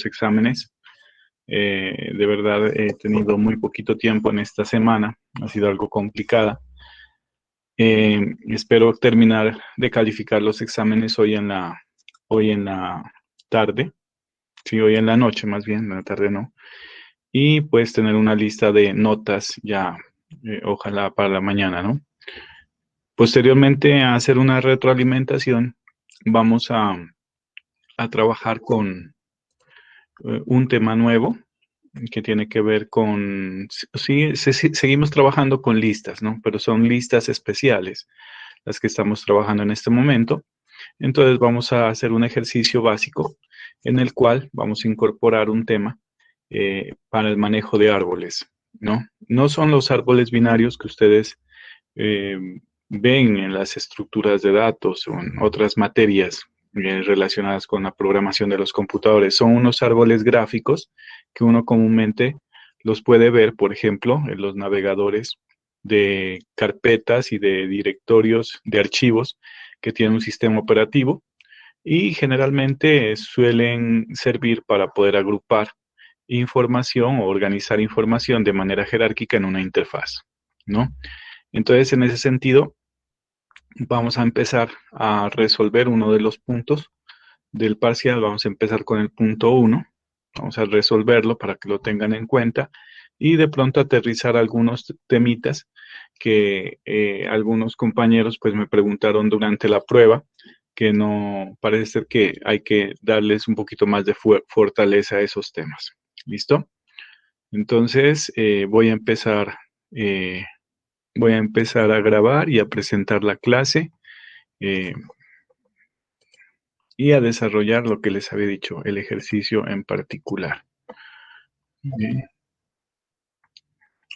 exámenes. De verdad he tenido muy poquito tiempo en esta semana, ha sido algo complicada. Espero terminar de calificar los exámenes hoy en la tarde, sí, hoy en la noche más bien, en la tarde no, y pues tener una lista de notas ya, ojalá para la mañana, ¿no? Posteriormente a hacer una retroalimentación, vamos a trabajar con un tema nuevo que tiene que ver con, sí, seguimos trabajando con listas, ¿no? Pero son listas especiales las que estamos trabajando en este momento. Entonces vamos a hacer un ejercicio básico en el cual vamos a incorporar un tema para el manejo de árboles, ¿no? No son los árboles binarios que ustedes eh, ven en las estructuras de datos o en otras materias relacionadas con la programación de los computadores. Son unos árboles gráficos que uno comúnmente los puede ver, por ejemplo, en los navegadores de carpetas y de directorios de archivos que tienen un sistema operativo y generalmente suelen servir para poder agrupar información o organizar información de manera jerárquica en una interfaz, ¿no? Entonces, en ese sentido, vamos a empezar a resolver uno de los puntos del parcial. Vamos a empezar con el punto uno. Vamos a resolverlo para que lo tengan en cuenta y de pronto aterrizar algunos temitas que algunos compañeros pues me preguntaron durante la prueba, que no parece ser que hay que darles un poquito más de fortaleza a esos temas. ¿Listo? Entonces eh, voy a empezar a grabar y a presentar la clase eh, y a desarrollar lo que les había dicho, el ejercicio en particular. Bien.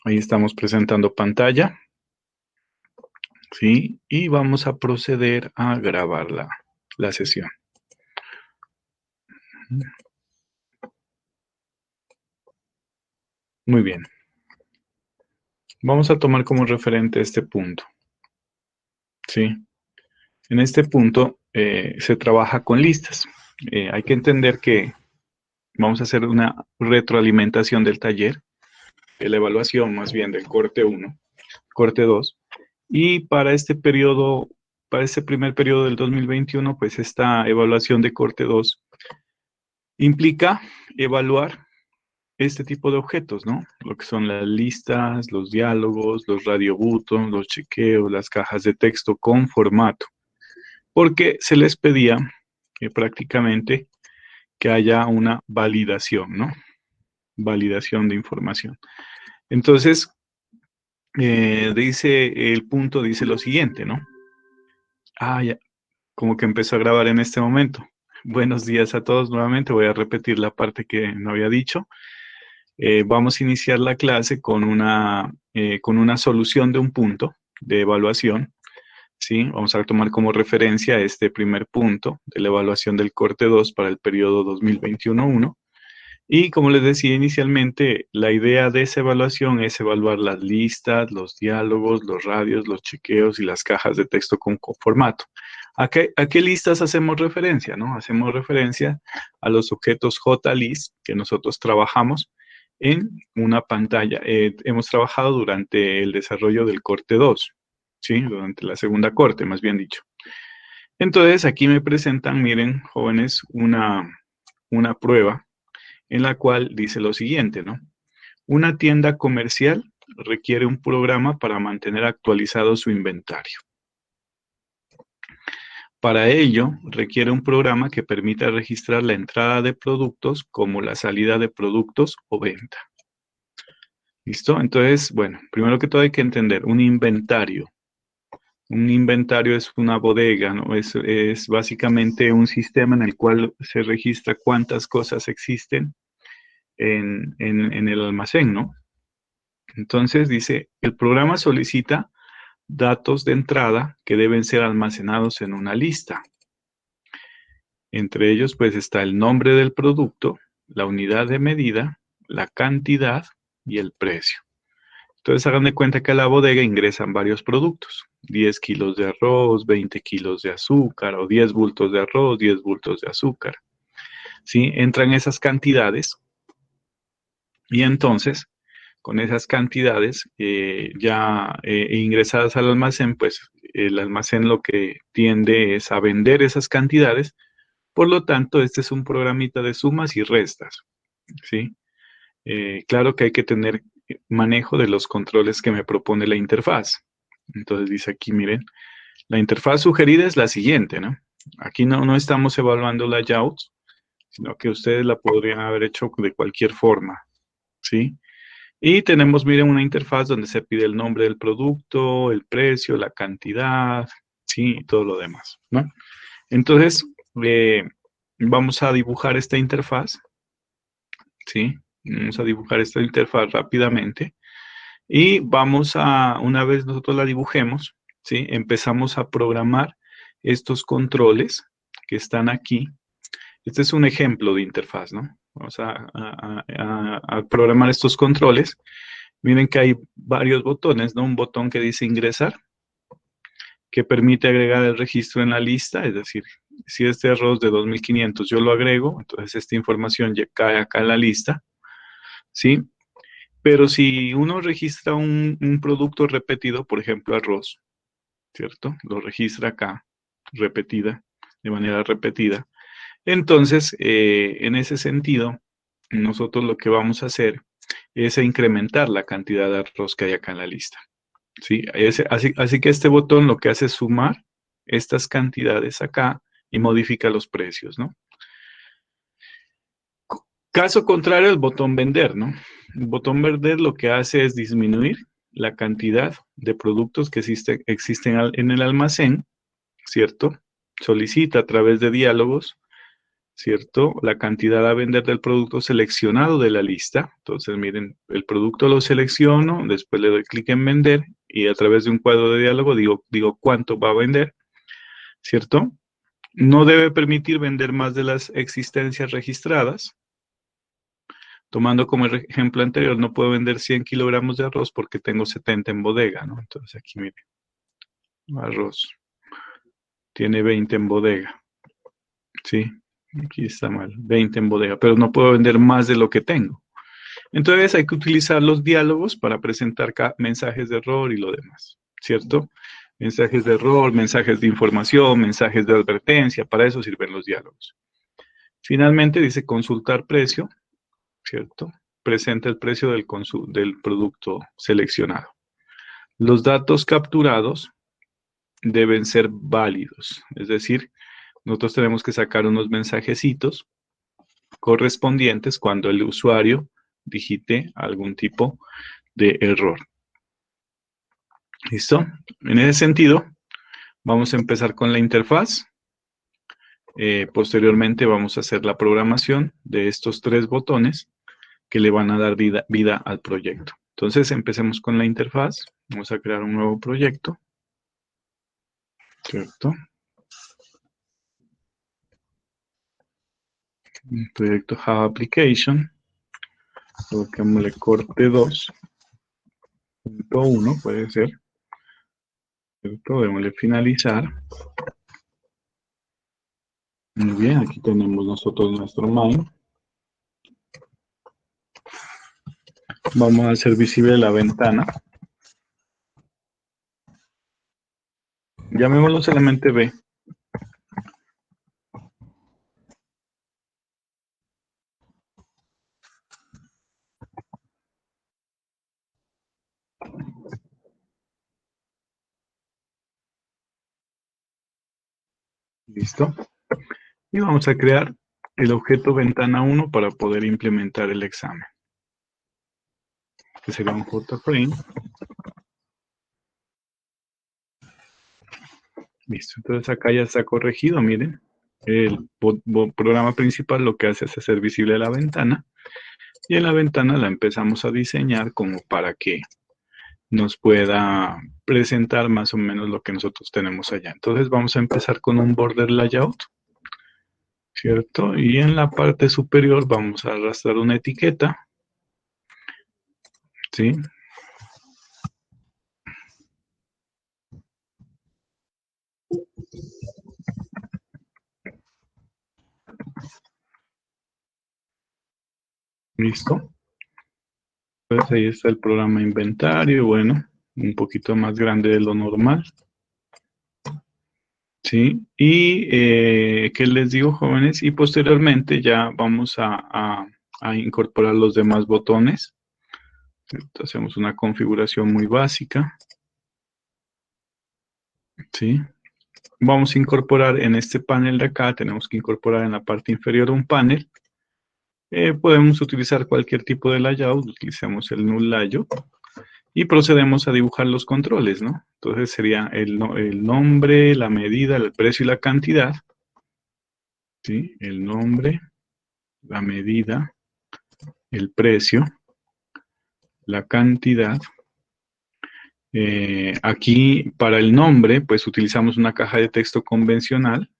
Ahí estamos presentando pantalla, ¿sí? Y vamos a proceder a grabar la sesión. Muy bien. Vamos a tomar como referente este punto, ¿sí? En este punto se trabaja con listas. Hay que entender que vamos a hacer una retroalimentación del taller, de la evaluación más bien del corte 1, corte 2. Y para este periodo, para este primer periodo del 2021, pues esta evaluación de corte 2 implica evaluar este tipo de objetos, ¿no? Lo que son las listas, los diálogos, los radiobuttons, los chequeos, las cajas de texto con formato, porque se les pedía prácticamente que haya una validación, ¿no? Validación de información. Entonces, dice el punto, dice lo siguiente, ¿no? Ah, ya, como que empezó a grabar en este momento. Buenos días a todos nuevamente. Voy a repetir la parte que no había dicho. Vamos a iniciar la clase con una solución de un punto de evaluación. ¿Sí? Vamos a tomar como referencia este primer punto de la evaluación del corte 2 para el periodo 2021-1. Y como les decía inicialmente, la idea de esa evaluación es evaluar las listas, los diálogos, los radios, los chequeos y las cajas de texto con formato. A qué listas hacemos referencia? ¿No? Hacemos referencia a los objetos JList que nosotros trabajamos en una pantalla. Hemos trabajado durante el desarrollo del corte 2, ¿sí? Durante la segunda corte, más bien dicho. Entonces, aquí me presentan, miren, jóvenes, una prueba en la cual dice lo siguiente, ¿no? Una tienda comercial requiere un programa para mantener actualizado su inventario. Para ello, requiere un programa que permita registrar la entrada de productos como la salida de productos o venta. ¿Listo? Entonces, bueno, primero que todo hay que entender un inventario. Un inventario es una bodega, ¿no? Es básicamente un sistema en el cual se registra cuántas cosas existen en el almacén, ¿no? Entonces dice, el programa solicita datos de entrada que deben ser almacenados en una lista. Entre ellos, pues está el nombre del producto, la unidad de medida, la cantidad y el precio. Entonces hagan de cuenta que a la bodega ingresan varios productos, 10 kilos de arroz, 20 kilos de azúcar o 10 bultos de arroz, 10 bultos de azúcar. ¿sí? Entran esas cantidades y entonces con esas cantidades ya ingresadas al almacén, pues el almacén lo que tiende es a vender esas cantidades. Por lo tanto, este es un programita de sumas y restas, ¿sí? Claro que hay que tener manejo de los controles que me propone la interfaz. Entonces dice aquí, miren, la interfaz sugerida es la siguiente, ¿no? Aquí no estamos evaluando layouts, sino que ustedes la podrían haber hecho de cualquier forma, ¿sí? Y tenemos, miren, una interfaz donde se pide el nombre del producto, el precio, la cantidad, ¿sí? Y todo lo demás, ¿no? Entonces, eh, vamos a dibujar esta interfaz, ¿sí? Vamos a dibujar esta interfaz rápidamente y vamos a, una vez nosotros la dibujemos, ¿sí? Empezamos a programar estos controles que están aquí. Este es un ejemplo de interfaz, ¿no? Vamos a programar estos controles. Miren que hay varios botones, ¿no? Un botón que dice ingresar, que permite agregar el registro en la lista, es decir, si este arroz de 2500 yo lo agrego, entonces esta información ya cae acá en la lista, ¿sí? Pero si uno registra un producto repetido, por ejemplo, arroz, ¿cierto? Lo registra acá, repetida, de manera repetida. Entonces, en ese sentido, nosotros lo que vamos a hacer es incrementar la cantidad de arroz que hay acá en la lista. ¿Sí? Así que este botón lo que hace es sumar estas cantidades acá y modifica los precios, ¿no? Caso contrario, el botón vender, ¿no? El botón vender lo que hace es disminuir la cantidad de productos que existen en el almacén, ¿cierto? Solicita a través de diálogos, ¿cierto? La cantidad a vender del producto seleccionado de la lista. Entonces, miren, el producto lo selecciono, después le doy clic en vender y a través de un cuadro de diálogo digo cuánto va a vender, ¿cierto? No debe permitir vender más de las existencias registradas. Tomando como ejemplo anterior, no puedo vender 100 kilogramos de arroz porque tengo 70 en bodega, ¿no? Entonces aquí miren, arroz, tiene 20 en bodega, ¿sí? Aquí está mal, 20 en bodega, pero no puedo vender más de lo que tengo. Entonces hay que utilizar los diálogos para presentar mensajes de error y lo demás, ¿cierto? Mensajes de error, mensajes de información, mensajes de advertencia, para eso sirven los diálogos. Finalmente dice consultar precio, ¿cierto? Presenta el precio del producto seleccionado. Los datos capturados deben ser válidos, es decir, nosotros tenemos que sacar unos mensajecitos correspondientes cuando el usuario digite algún tipo de error. ¿Listo? En ese sentido, vamos a empezar con la interfaz. Posteriormente vamos a hacer la programación de estos tres botones que le van a dar vida al proyecto. Entonces, empecemos con la interfaz. Vamos a crear un nuevo proyecto. ¿Cierto? Un proyecto Java Application. Colocémosle corte 2.1, puede ser. ¿Cierto? Démosle finalizar. Muy bien, aquí tenemos nosotros nuestro main. Vamos a hacer visible la ventana. Llamémoslo solamente B. Listo. Y vamos a crear el objeto ventana 1 para poder implementar el examen. Que será un JFrame. Listo. Entonces acá ya está corregido, miren. El programa principal lo que hace es hacer visible la ventana. Y en la ventana la empezamos a diseñar como para que nos pueda presentar más o menos lo que nosotros tenemos allá. Entonces vamos a empezar con un border layout, ¿cierto? Y en la parte superior vamos a arrastrar una etiqueta, ¿sí? ¿Listo? Pues ahí está el programa inventario, bueno, un poquito más grande de lo normal. ¿Sí? Y, ¿qué les digo, jóvenes? Y posteriormente ya vamos a incorporar los demás botones. Entonces, hacemos una configuración muy básica, ¿sí? Vamos a incorporar en este panel de acá, tenemos que incorporar en la parte inferior un panel. Podemos utilizar cualquier tipo de layout, utilicemos el null layout y procedemos a dibujar los controles, ¿no? Entonces sería el nombre, la medida, el precio y la cantidad, ¿sí? El nombre, la medida, el precio, la cantidad. Aquí para el nombre, pues utilizamos una caja de texto convencional.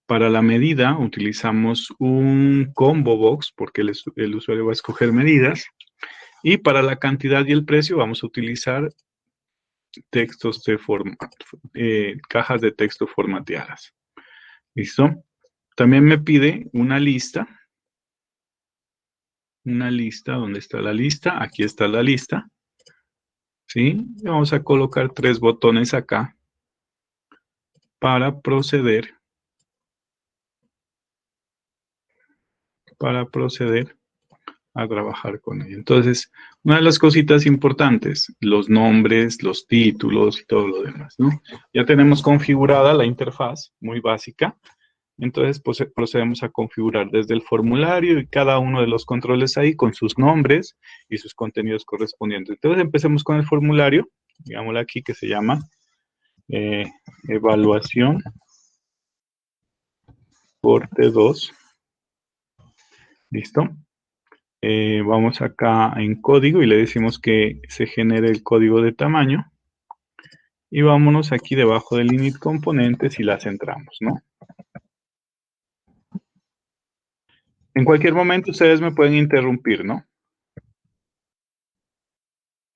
Para la medida utilizamos un combo box porque el usuario va a escoger medidas. Y para la cantidad y el precio vamos a utilizar textos de cajas de texto formateadas. ¿Listo? También me pide una lista. Una lista, ¿dónde está la lista? Aquí está la lista. ¿Sí? Y vamos a colocar 3 botones acá para proceder a trabajar con ella. Entonces, una de las cositas importantes, los nombres, los títulos y todo lo demás, ¿no? Ya tenemos configurada la interfaz, muy básica. Entonces, pues, procedemos a configurar desde el formulario y cada uno de los controles ahí con sus nombres y sus contenidos correspondientes. Entonces, empecemos con el formulario, digámosle aquí que se llama eh, evaluación corte 2. ¿Listo? Vamos acá en código y le decimos que se genere el código de tamaño. Y vámonos aquí debajo del init componentes y la centramos, ¿no? En cualquier momento ustedes me pueden interrumpir, ¿no?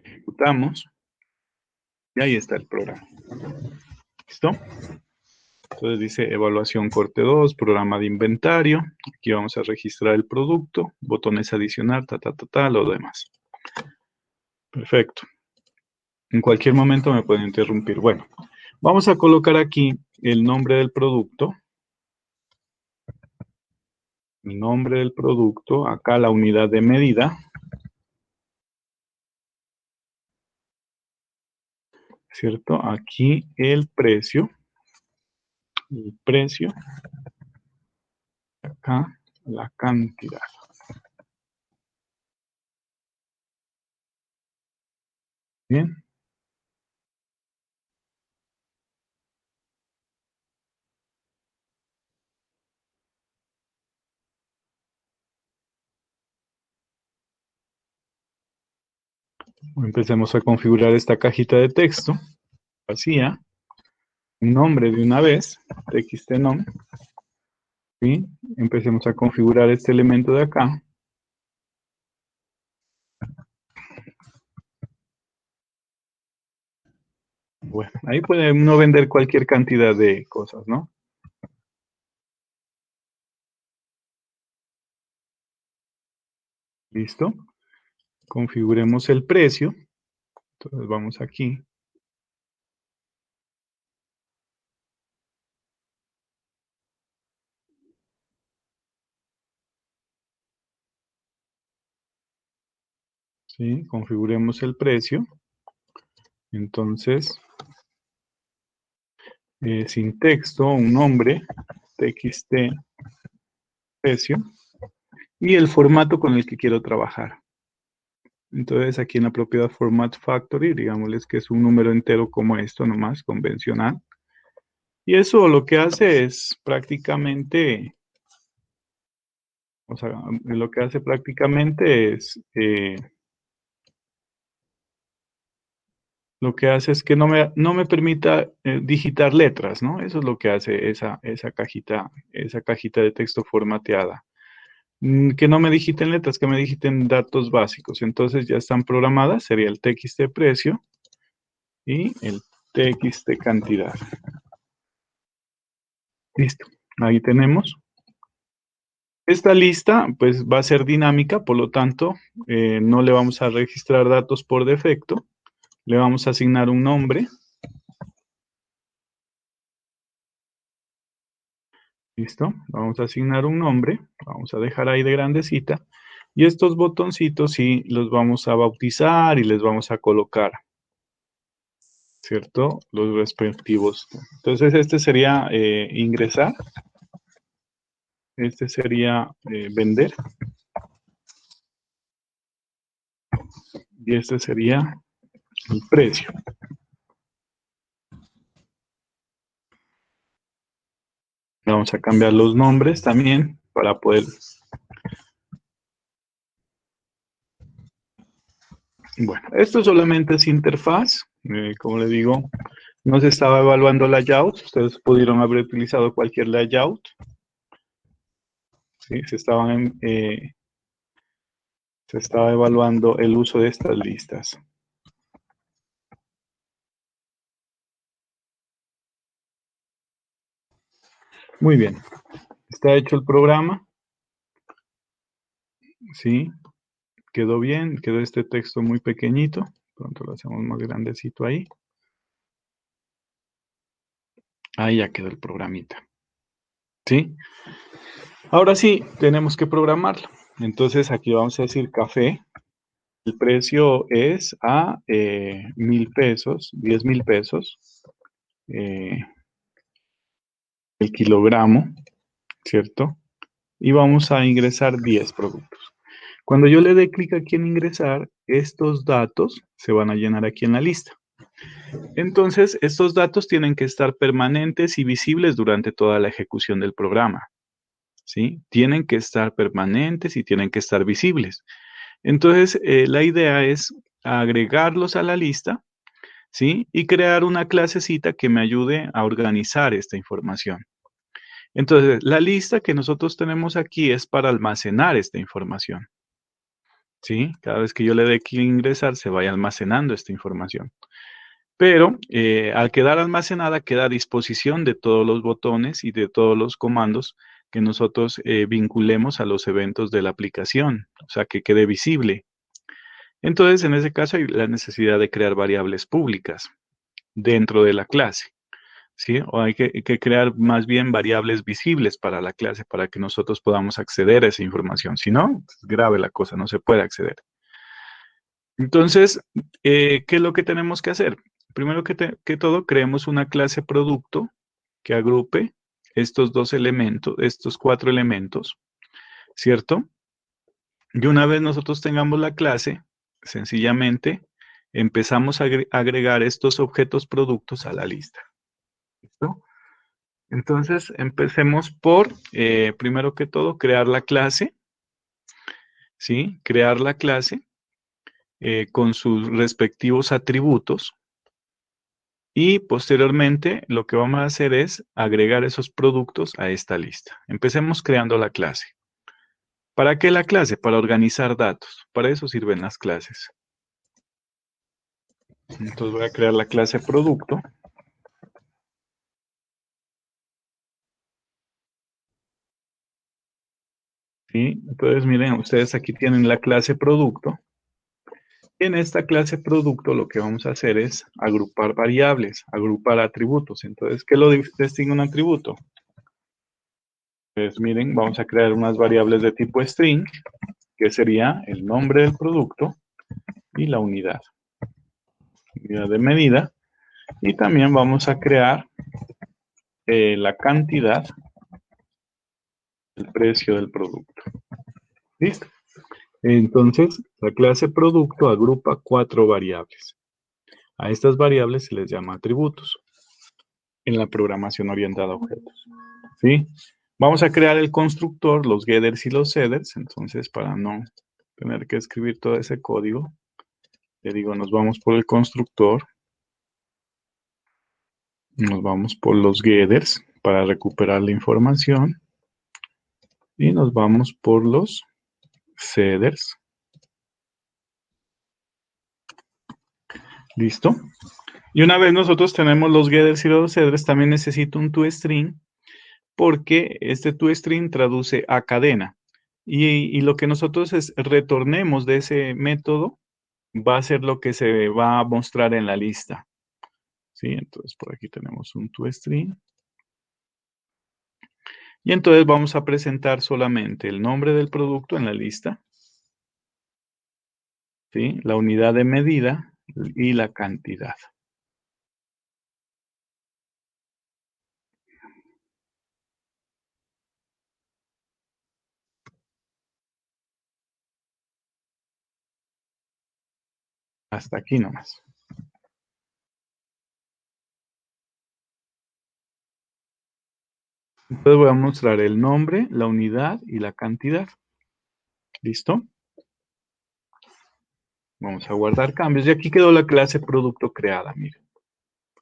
Ejecutamos y ahí está el programa. ¿Listo? Entonces dice evaluación corte 2, programa de inventario. Aquí vamos a registrar el producto, botones adicionar, lo demás. Perfecto. En cualquier momento me pueden interrumpir. Bueno, vamos a colocar aquí el nombre del producto. El nombre del producto, acá la unidad de medida. ¿Cierto? Aquí el precio. El precio. Acá la cantidad. Bien. Empecemos a configurar esta cajita de texto vacía. Un nombre de una vez, txtnom. ¿Sí? Empecemos a configurar este elemento de acá. Bueno, ahí puede uno vender cualquier cantidad de cosas, ¿no? ¿Listo? Configuremos el precio. Entonces vamos aquí. ¿Sí? Configuremos el precio. Entonces, sin texto, un nombre, txt precio, y el formato con el que quiero trabajar. Entonces, aquí en la propiedad Format Factory, digámosles que es un número entero como esto nomás, convencional. Y eso lo que hace es prácticamente, o sea, lo que hace prácticamente es, lo que hace es que no me permita digitar letras, ¿no? Eso es lo que hace esa cajita de texto formateada. Que no me digiten letras, que me digiten datos básicos. Entonces ya están programadas, sería el txt precio y el txt cantidad. Listo, ahí tenemos Esta lista pues va a ser dinámica, por lo tanto, no le vamos a registrar datos por defecto, le vamos a asignar un nombre. ¿Listo? Vamos a asignar un nombre, vamos a dejar ahí de grandecita, y estos botoncitos sí los vamos a bautizar y les vamos a colocar, ¿cierto? Los respectivos. Entonces este sería ingresar, este sería vender, y este sería el precio. Vamos a cambiar los nombres también para poder... Bueno, esto solamente es interfaz. Como le digo, no se estaba evaluando layout. Ustedes pudieron haber utilizado cualquier layout. ¿Sí? Se estaba evaluando el uso de estas listas. Muy bien. Está hecho el programa. Sí. Quedó bien. Quedó este texto muy pequeñito. Pronto lo hacemos más grandecito ahí. Ahí ya quedó el programita. ¿Sí? Ahora sí, tenemos que programarlo. Entonces aquí vamos a decir café. El precio es a 1,000 pesos, 10,000 pesos el kilogramo, ¿cierto? Y vamos a ingresar 10 productos. Cuando yo le dé clic aquí en ingresar, estos datos se van a llenar aquí en la lista. Entonces, estos datos tienen que estar permanentes y visibles durante toda la ejecución del programa. ¿Sí? Tienen que estar permanentes y tienen que estar visibles. Entonces, la idea es agregarlos a la lista, ¿sí? Y crear una clasecita que me ayude a organizar esta información. Entonces, la lista que nosotros tenemos aquí es para almacenar esta información, ¿sí? Cada vez que yo le dé clic en ingresar, se vaya almacenando esta información. Pero al quedar almacenada, queda a disposición de todos los botones y de todos los comandos que nosotros vinculemos a los eventos de la aplicación, o sea, que quede visible. Entonces, en ese caso hay la necesidad de crear variables públicas dentro de la clase, ¿sí? O hay que crear más bien variables visibles para la clase para que nosotros podamos acceder a esa información. Si no, es grave la cosa, no se puede acceder. Entonces, ¿qué es lo que tenemos que hacer? Primero que todo, creemos una clase producto que agrupe estos dos elementos, estos 4 elementos, ¿cierto? Y una vez nosotros tengamos la clase, sencillamente empezamos a agregar estos objetos productos a la lista. ¿Listo? Entonces, empecemos por, primero que todo, crear la clase, ¿sí? Crear la clase con sus respectivos atributos. Y posteriormente lo que vamos a hacer es agregar esos productos a esta lista. Empecemos creando la clase. ¿Para qué la clase? Para organizar datos. Para eso sirven las clases. Entonces voy a crear la clase producto. ¿Sí? Entonces miren, ustedes aquí tienen la clase producto. En esta clase producto lo que vamos a hacer es agrupar variables, agrupar atributos. Entonces, ¿qué lo distingue un atributo? Pues miren, vamos a crear unas variables de tipo string, que sería el nombre del producto y la unidad de medida. Y también vamos a crear la cantidad, el precio del producto. ¿Listo? Entonces, la clase producto agrupa 4 variables. A estas variables se les llama atributos en la programación orientada a objetos. ¿Sí? Vamos a crear el constructor, los getters y los setters. Entonces, para no tener que escribir todo ese código, le digo, nos vamos por el constructor. Nos vamos por los getters para recuperar la información. Y nos vamos por los setters. ¿Listo? Y una vez nosotros tenemos los getters y los setters, también necesito un toString porque este toString traduce a cadena. Y lo que nosotros retornemos de ese método va a ser lo que se va a mostrar en la lista. ¿Sí? Entonces por aquí tenemos un toString. Y entonces vamos a presentar solamente el nombre del producto en la lista, ¿sí? La unidad de medida y la cantidad. Hasta aquí nomás. Entonces voy a mostrar el nombre, la unidad y la cantidad. ¿Listo? Vamos a guardar cambios. Y aquí quedó la clase producto creada, miren.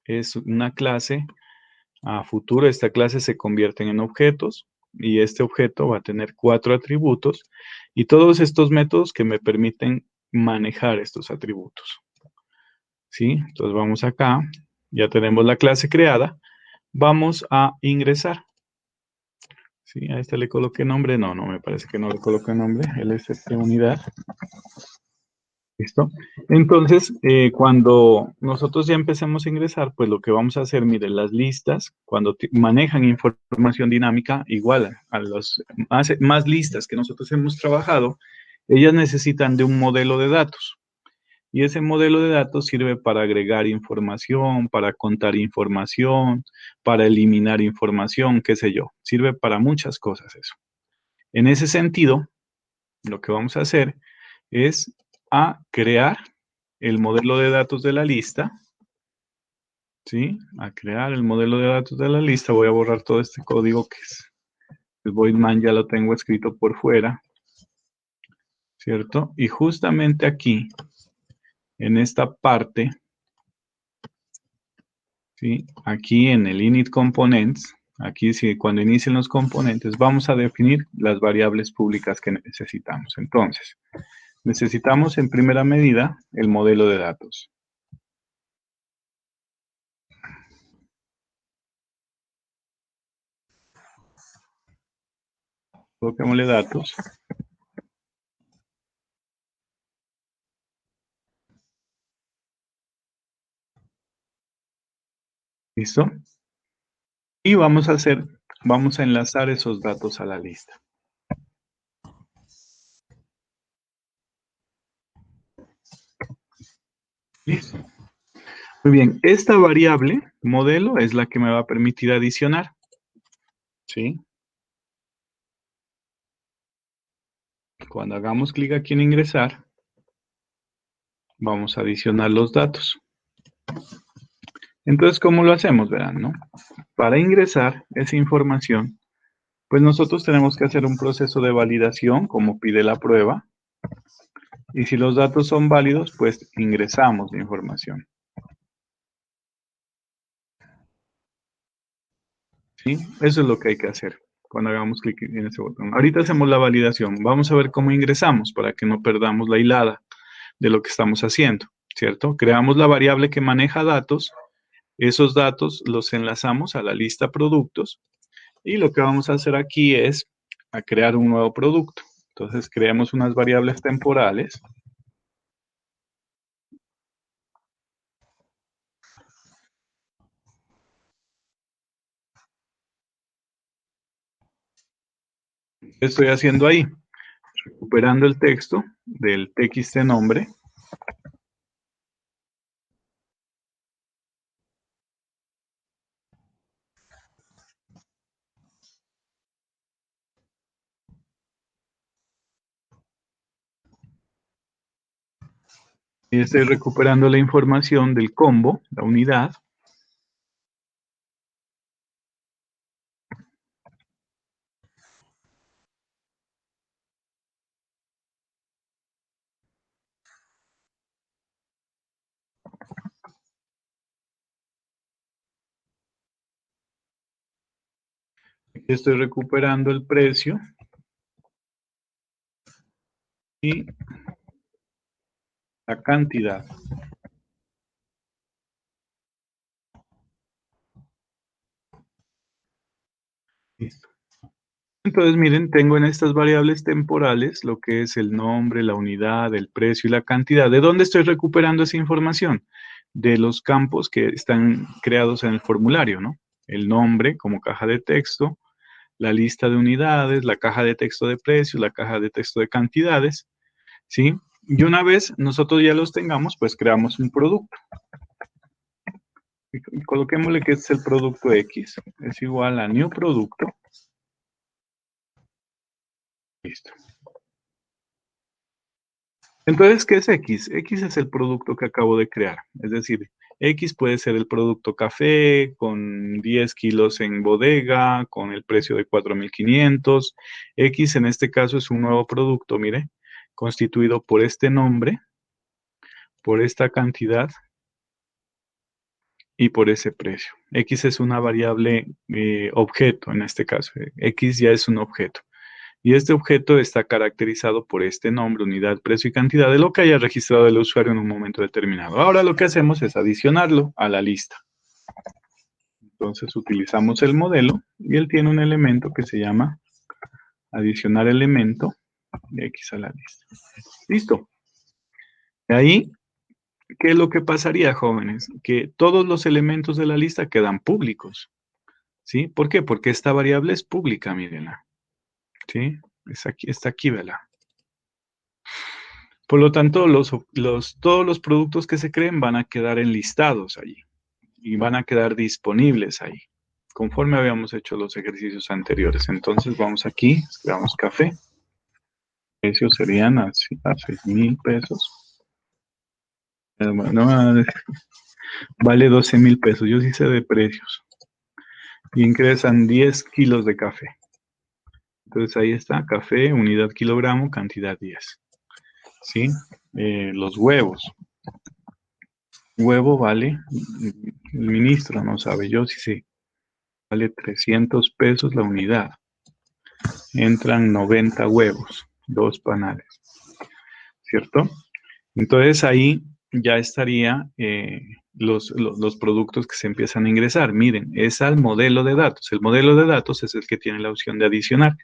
Es una clase a futuro. Esta clase se convierte en objetos y este objeto va a tener 4 atributos y todos estos métodos que me permiten manejar estos atributos. ¿Sí? Entonces vamos acá. Ya tenemos la clase creada. Vamos a ingresar. ¿Sí? A este le coloqué nombre. No, no me parece que no le coloqué nombre. LST unidad. ¿Listo? Entonces, cuando nosotros ya empecemos a ingresar, pues lo que vamos a hacer, miren, las listas, cuando manejan información dinámica, igual a las más listas que nosotros hemos trabajado, ellas necesitan de un modelo de datos. Y ese modelo de datos sirve para agregar información, para contar información, para eliminar información, qué sé yo. Sirve para muchas cosas eso. En ese sentido, lo que vamos a hacer es a crear el modelo de datos de la lista, ¿sí? A crear el modelo de datos de la lista. Voy a borrar todo este código que es el voidman, ya lo tengo escrito por fuera, ¿cierto? Y justamente aquí, en esta parte, ¿sí? Aquí en el init components, aquí sí, cuando inicien los componentes, vamos a definir las variables públicas que necesitamos. Entonces, necesitamos en primera medida el modelo de datos. Coloquémosle datos. ¿Listo? Y vamos a enlazar esos datos a la lista. ¿Listo? Muy bien, esta variable modelo es la que me va a permitir adicionar. ¿Sí? Cuando hagamos clic aquí en ingresar, vamos a adicionar los datos. Entonces, ¿cómo lo hacemos? Verán, ¿no? Para ingresar esa información, pues nosotros tenemos que hacer un proceso de validación, como pide la prueba. Y si los datos son válidos, pues ingresamos la información. ¿Sí? Eso es lo que hay que hacer cuando hagamos clic en ese botón. Ahorita hacemos la validación. Vamos a ver cómo ingresamos para que no perdamos la hilada de lo que estamos haciendo, ¿cierto? Creamos la variable que maneja datos. Esos datos los enlazamos a la lista productos y lo que vamos a hacer aquí es a crear un nuevo producto. Entonces creamos unas variables temporales. ¿Qué estoy haciendo ahí? Recuperando el texto del txt nombre. Y estoy recuperando la información del combo, la unidad. Aquí estoy recuperando el precio y la cantidad. Listo. Entonces, miren, tengo en estas variables temporales lo que es el nombre, la unidad, el precio y la cantidad. ¿De dónde estoy recuperando esa información? De los campos que están creados en el formulario, ¿no? El nombre como caja de texto, la lista de unidades, la caja de texto de precios, la caja de texto de cantidades, ¿sí? Y una vez nosotros ya los tengamos, pues creamos un producto. Y coloquémosle que este es el producto X, es igual a new producto. Listo. Entonces, ¿qué es X? X es el producto que acabo de crear. Es decir, X puede ser el producto café con 10 kilos en bodega, con el precio de 4.500. X en este caso es un nuevo producto, mire, constituido por este nombre, por esta cantidad y por ese precio. X es una variable objeto en este caso. X ya es un objeto. Y este objeto está caracterizado por este nombre, unidad, precio y cantidad de lo que haya registrado el usuario en un momento determinado. Ahora lo que hacemos es adicionarlo a la lista. Entonces utilizamos el modelo y él tiene un elemento que se llama adicionar elemento de X a la lista. Listo. De ahí, ¿qué es lo que pasaría, jóvenes? Que todos los elementos de la lista quedan públicos. ¿Sí? ¿Por qué? Porque esta variable es pública, mírenla. ¿Sí? Está aquí, ¿verdad? Por lo tanto, todos los productos que se creen van a quedar enlistados allí y van a quedar disponibles ahí, conforme habíamos hecho los ejercicios anteriores. Entonces vamos aquí, escribamos café. Precios serían a 6.000 pesos. No, vale 12.000 pesos. Yo sí sé de precios. Y ingresan 10 kilos de café. Entonces ahí está, café, unidad kilogramo, cantidad 10. ¿Sí? Los huevos. Huevo vale, el ministro no sabe, yo sí sé, vale 300 pesos la unidad. Entran 90 huevos, 2 panales, ¿cierto? Entonces ahí ya estaría los productos que se empiezan a ingresar. Miren, es al modelo de datos. El modelo de datos es el que tiene la opción de adicionar.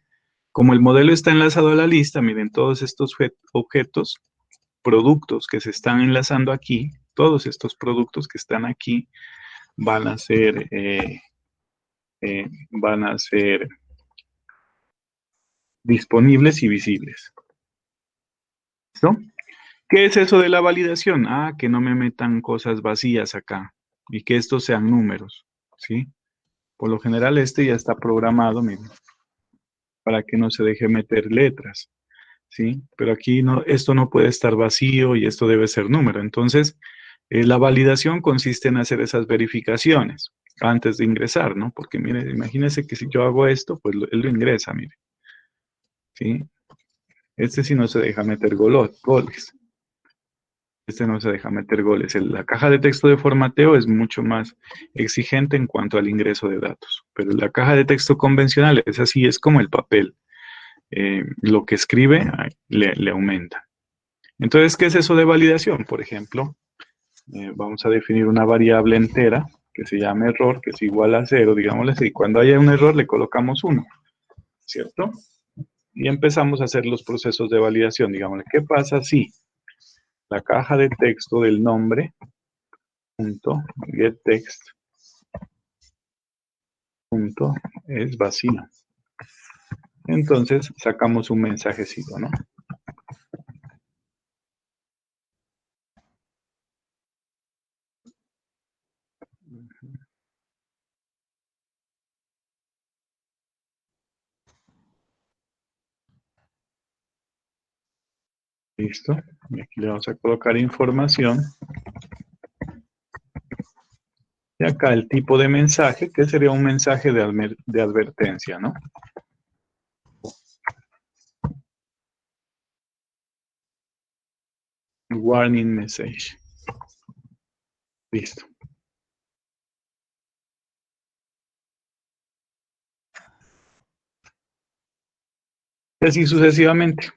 Como el modelo está enlazado a la lista, miren, todos estos objetos, productos que se están enlazando aquí, todos estos productos que están aquí, van a ser, van a ser disponibles y visibles. ¿Listo? ¿Qué es eso de la validación? Ah, que no me metan cosas vacías acá y que estos sean números, ¿sí? Por lo general este ya está programado, miren, para que no se deje meter letras, ¿sí? Pero aquí no, esto no puede estar vacío y esto debe ser número. Entonces, la validación consiste en hacer esas verificaciones antes de ingresar, ¿no? Porque mire, imagínense que si yo hago esto, pues él lo ingresa, mire, ¿sí? Este sí no se deja meter goles. Este no se deja meter goles. La caja de texto de formateo es mucho más exigente en cuanto al ingreso de datos. Pero la caja de texto convencional es así, es como el papel. Lo que escribe le aumenta. Entonces, ¿qué es eso de validación? Por ejemplo, vamos a definir una variable entera que se llama error, que es igual a 0, digámosle así. Cuando haya un error le colocamos 1, ¿cierto? Y empezamos a hacer los procesos de validación. Digámosle, ¿qué pasa si la caja de texto del nombre punto getText punto es vacío? Entonces sacamos un mensajecito, ¿no? Listo. Y aquí le vamos a colocar información. Y acá el tipo de mensaje, que sería un mensaje de advertencia, ¿no? Warning message. Listo. Y así sucesivamente.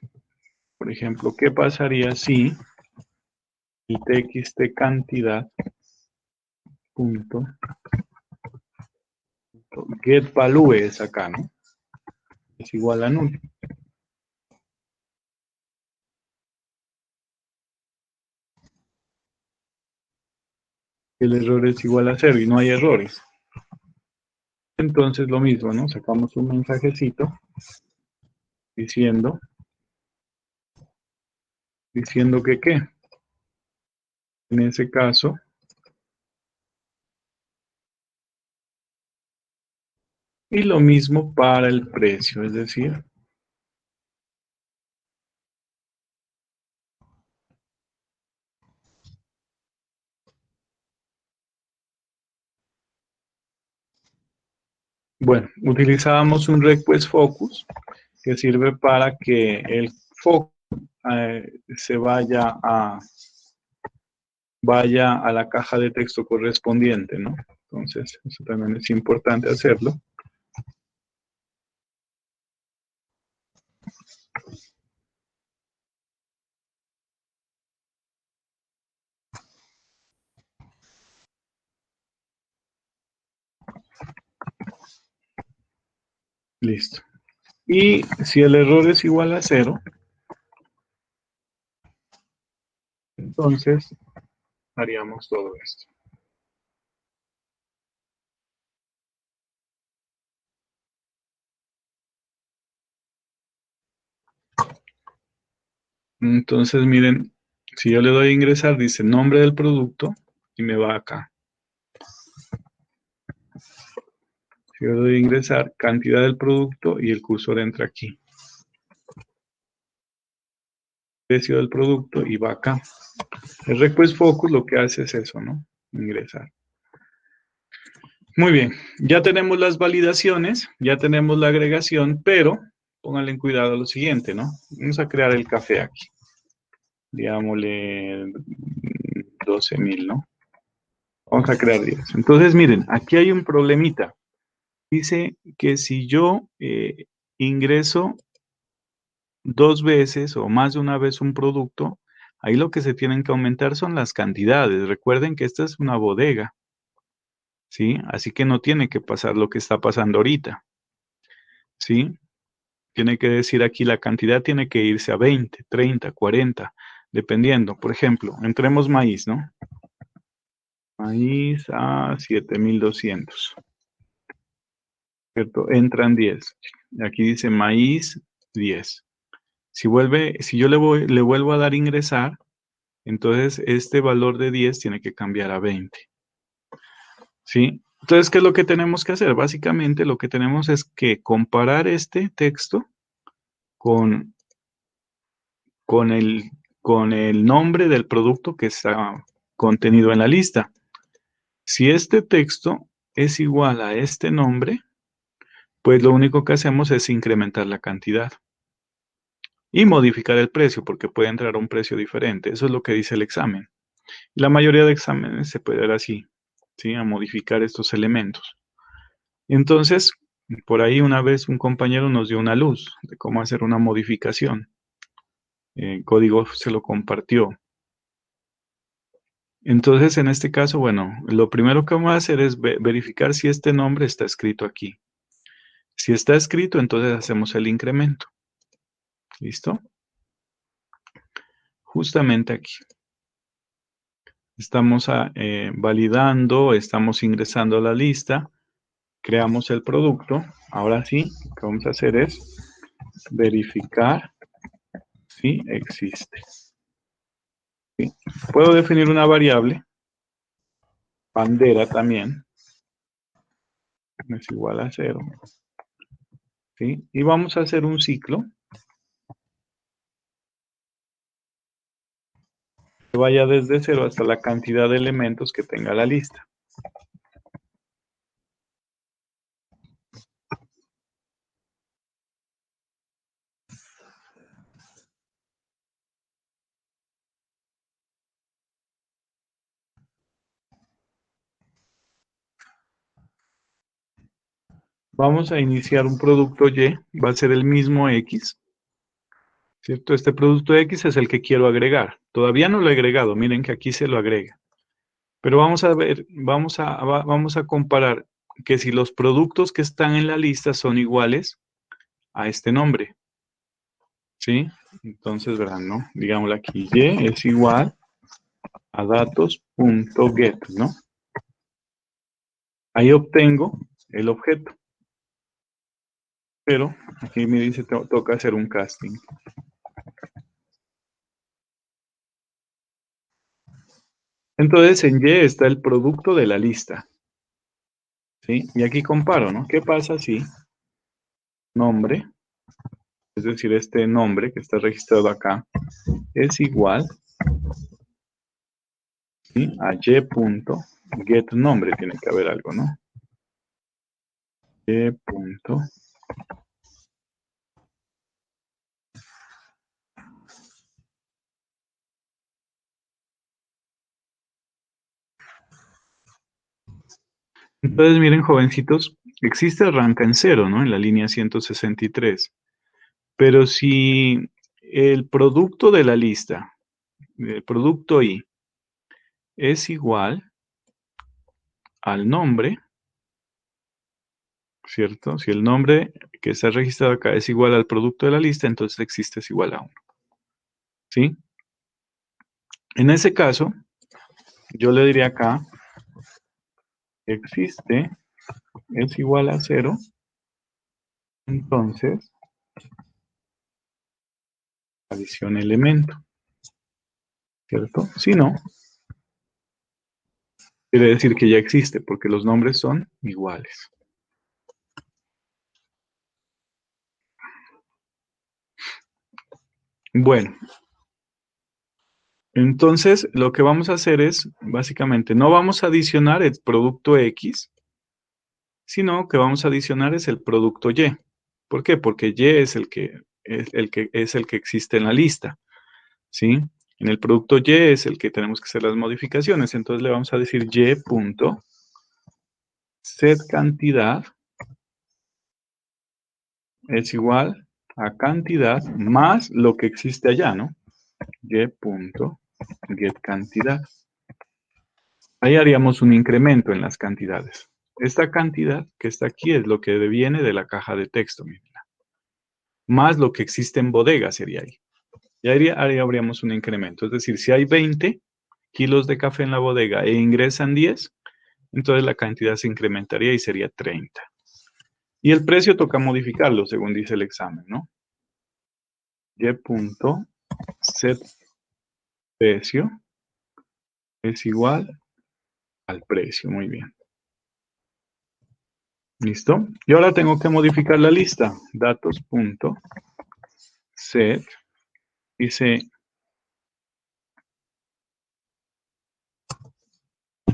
Por ejemplo, ¿qué pasaría si el txt cantidad punto get value es acá, ¿no? es igual a null. El error es igual a cero y no hay errores. Entonces lo mismo, ¿no? Sacamos un mensajecito diciendo que qué. En ese caso, y lo mismo para el precio, es decir, bueno, utilizábamos un request focus que sirve para que el foco se vaya a la caja de texto correspondiente, ¿no? Entonces, eso también es importante hacerlo. Listo. Y si el error es igual a cero, entonces haríamos todo esto. Entonces, miren, si yo le doy a ingresar, dice nombre del producto y me va acá. Si yo le doy a ingresar, cantidad del producto y el cursor entra aquí. Precio del producto y va acá. El request focus lo que hace es eso, ¿no? Ingresar. Muy bien, ya tenemos las validaciones, ya tenemos la agregación, pero pónganle en cuidado lo siguiente, ¿no? Vamos a crear el café aquí. Digámosle 12,000, ¿no? Vamos a crear 10. Entonces, miren, aquí hay un problemita. Dice que si yo ingreso 2 veces o más de una vez un producto, ahí lo que se tienen que aumentar son las cantidades. Recuerden que esta es una bodega, ¿sí? Así que no tiene que pasar lo que está pasando ahorita, ¿sí? Tiene que decir aquí la cantidad tiene que irse a 20, 30, 40, dependiendo. Por ejemplo, entremos maíz, ¿no? Maíz a 7,200, ¿cierto? Entran 10. Aquí dice maíz 10. Si yo le vuelvo a dar ingresar, entonces este valor de 10 tiene que cambiar a 20. ¿Sí? Entonces, ¿qué es lo que tenemos que hacer? Básicamente lo que tenemos es que comparar este texto con, con el, con el nombre del producto que está contenido en la lista. Si este texto es igual a este nombre, pues lo único que hacemos es incrementar la cantidad y modificar el precio, porque puede entrar a un precio diferente. Eso es lo que dice el examen. La mayoría de exámenes se puede ver así, ¿sí? A modificar estos elementos. Entonces, por ahí una vez un compañero nos dio una luz de cómo hacer una modificación. El código se lo compartió. Entonces, en este caso, bueno, lo primero que vamos a hacer es verificar si este nombre está escrito aquí. Si está escrito, entonces hacemos el incremento. ¿Listo? Justamente aquí. Estamos validando, estamos ingresando a la lista, creamos el producto. Ahora sí, lo que vamos a hacer es verificar si existe. ¿Sí? Puedo definir una variable, bandera también, es igual a 0. ¿Sí? Y vamos a hacer un ciclo que vaya desde 0 hasta la cantidad de elementos que tenga la lista. Vamos a iniciar un producto Y, va a ser el mismo X, ¿cierto? Este producto X es el que quiero agregar. Todavía no lo he agregado, miren que aquí se lo agrega. Pero vamos a ver, vamos a comparar que si los productos que están en la lista son iguales a este nombre, ¿sí? Entonces, verán, ¿no? Digámosle aquí, y es igual a datos.get, ¿no? Ahí obtengo el objeto, pero aquí me dice toca hacer un casting. Entonces, en Y está el producto de la lista, ¿sí? Y aquí comparo, ¿no? ¿Qué pasa si nombre, es decir, este nombre que está registrado acá, es igual, ¿sí? A y.getNombre, tiene que haber algo, ¿no? Y. Entonces, miren, jovencitos, existe arranca en cero, ¿no? En la línea 163. Pero si el producto de la lista, el producto I, es igual al nombre, ¿cierto? Si el nombre que está registrado acá es igual al producto de la lista, entonces existe es igual a 1, ¿sí? En ese caso, yo le diría acá, existe es igual a 0, entonces adición elemento, ¿cierto? Si no, quiere decir que ya existe, porque los nombres son iguales. Bueno, entonces lo que vamos a hacer es, básicamente, no vamos a adicionar el producto X, sino que vamos a adicionar es el producto Y. ¿Por qué? Porque Y es el que existe en la lista, ¿sí? En el producto Y es el que tenemos que hacer las modificaciones. Entonces le vamos a decir y.setCantidad es igual a cantidad más lo que existe allá, ¿no? Y.getCantidad. Ahí haríamos un incremento en las cantidades. Esta cantidad que está aquí es lo que deviene de la caja de texto, mírenla. Más lo que existe en bodega sería ahí. Y ahí habríamos un incremento. Es decir, si hay 20 kilos de café en la bodega e ingresan 10, entonces la cantidad se incrementaría y sería 30. Y el precio toca modificarlo según dice el examen, ¿no? Y.set precio es igual al precio. Muy bien. ¿Listo? Y ahora tengo que modificar la lista. Datos.set. Dice,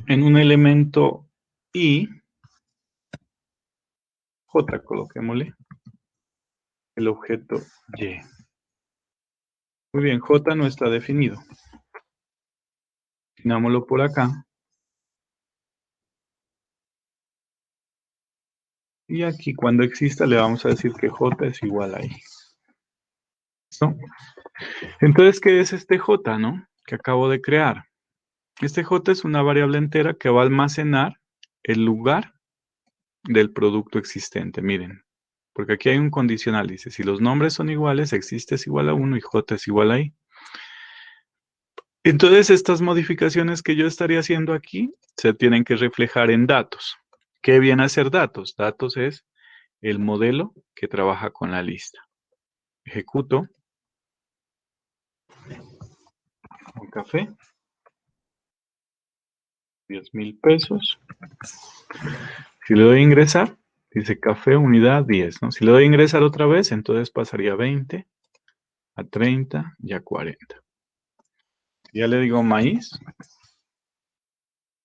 en un elemento I, J, coloquémosle el objeto Y. Muy bien, J no está definido. Definámoslo por acá. Y aquí cuando exista le vamos a decir que J es igual a I. ¿Listo? Entonces, ¿qué es este J, no? Que acabo de crear. Este J es una variable entera que va a almacenar el lugar del producto existente. Miren, porque aquí hay un condicional. Dice, si los nombres son iguales, existe es igual a 1 y J es igual a I. Entonces, estas modificaciones que yo estaría haciendo aquí se tienen que reflejar en datos. ¿Qué viene a ser datos? Datos es el modelo que trabaja con la lista. Ejecuto un café, 10,000 pesos. Si le doy a ingresar, dice café unidad 10, ¿no? Si le doy a ingresar otra vez, entonces pasaría a 20, a 30 y a 40. Ya le digo maíz,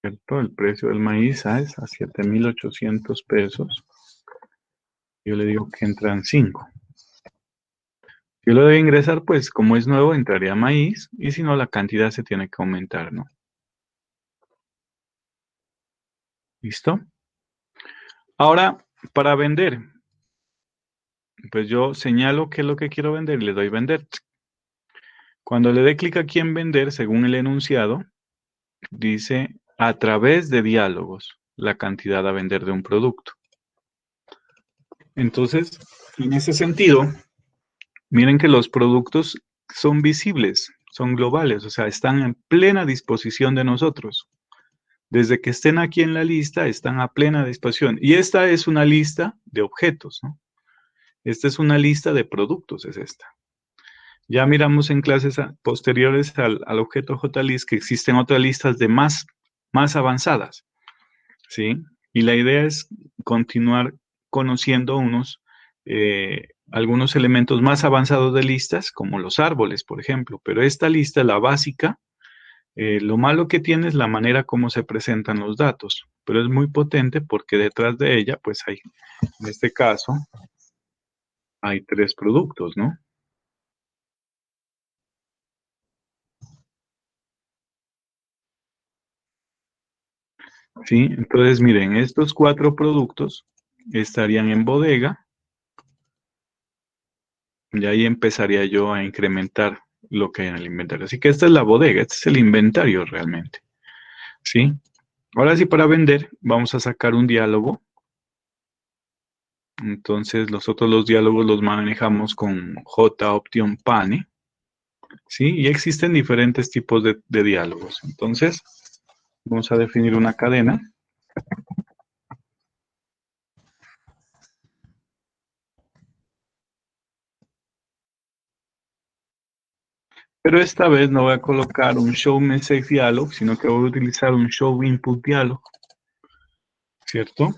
¿cierto? El precio del maíz es a 7,800 pesos. Yo le digo que entran 5. Si yo le doy a ingresar, pues como es nuevo, entraría maíz, y si no, la cantidad se tiene que aumentar, ¿no? ¿Listo? Ahora, para vender, pues yo señalo qué es lo que quiero vender y le doy vender. Cuando le dé clic aquí en vender, según el enunciado, dice a través de diálogos la cantidad a vender de un producto. Entonces, En ese sentido, miren que los productos son visibles, son globales, o sea, están en plena disposición de nosotros. Desde que estén aquí en la lista, están a plena disposición. Y esta es una lista de objetos, ¿no? Esta es una lista de productos, es esta. Ya miramos en clases posteriores al objeto JList que existen otras listas de más avanzadas, ¿sí? Y la idea es continuar conociendo algunos elementos más avanzados de listas, como los árboles, por ejemplo. Pero esta lista, la básica, lo malo que tiene es la manera como se presentan los datos, pero es muy potente porque detrás de ella, pues hay, en este caso, hay tres productos, ¿no? Sí, entonces miren, estos cuatro productos estarían en bodega y ahí empezaría yo a incrementar lo que hay en el inventario. Así que esta es la bodega, este es el inventario realmente, ¿sí? Ahora sí, para vender, vamos a sacar un diálogo. Entonces, los diálogos los manejamos con JOption Pane, ¿sí? Y existen diferentes tipos de diálogos. Entonces, vamos a definir una cadena. Pero esta vez no voy a colocar un show message dialog, sino que voy a utilizar un show input dialog, ¿cierto?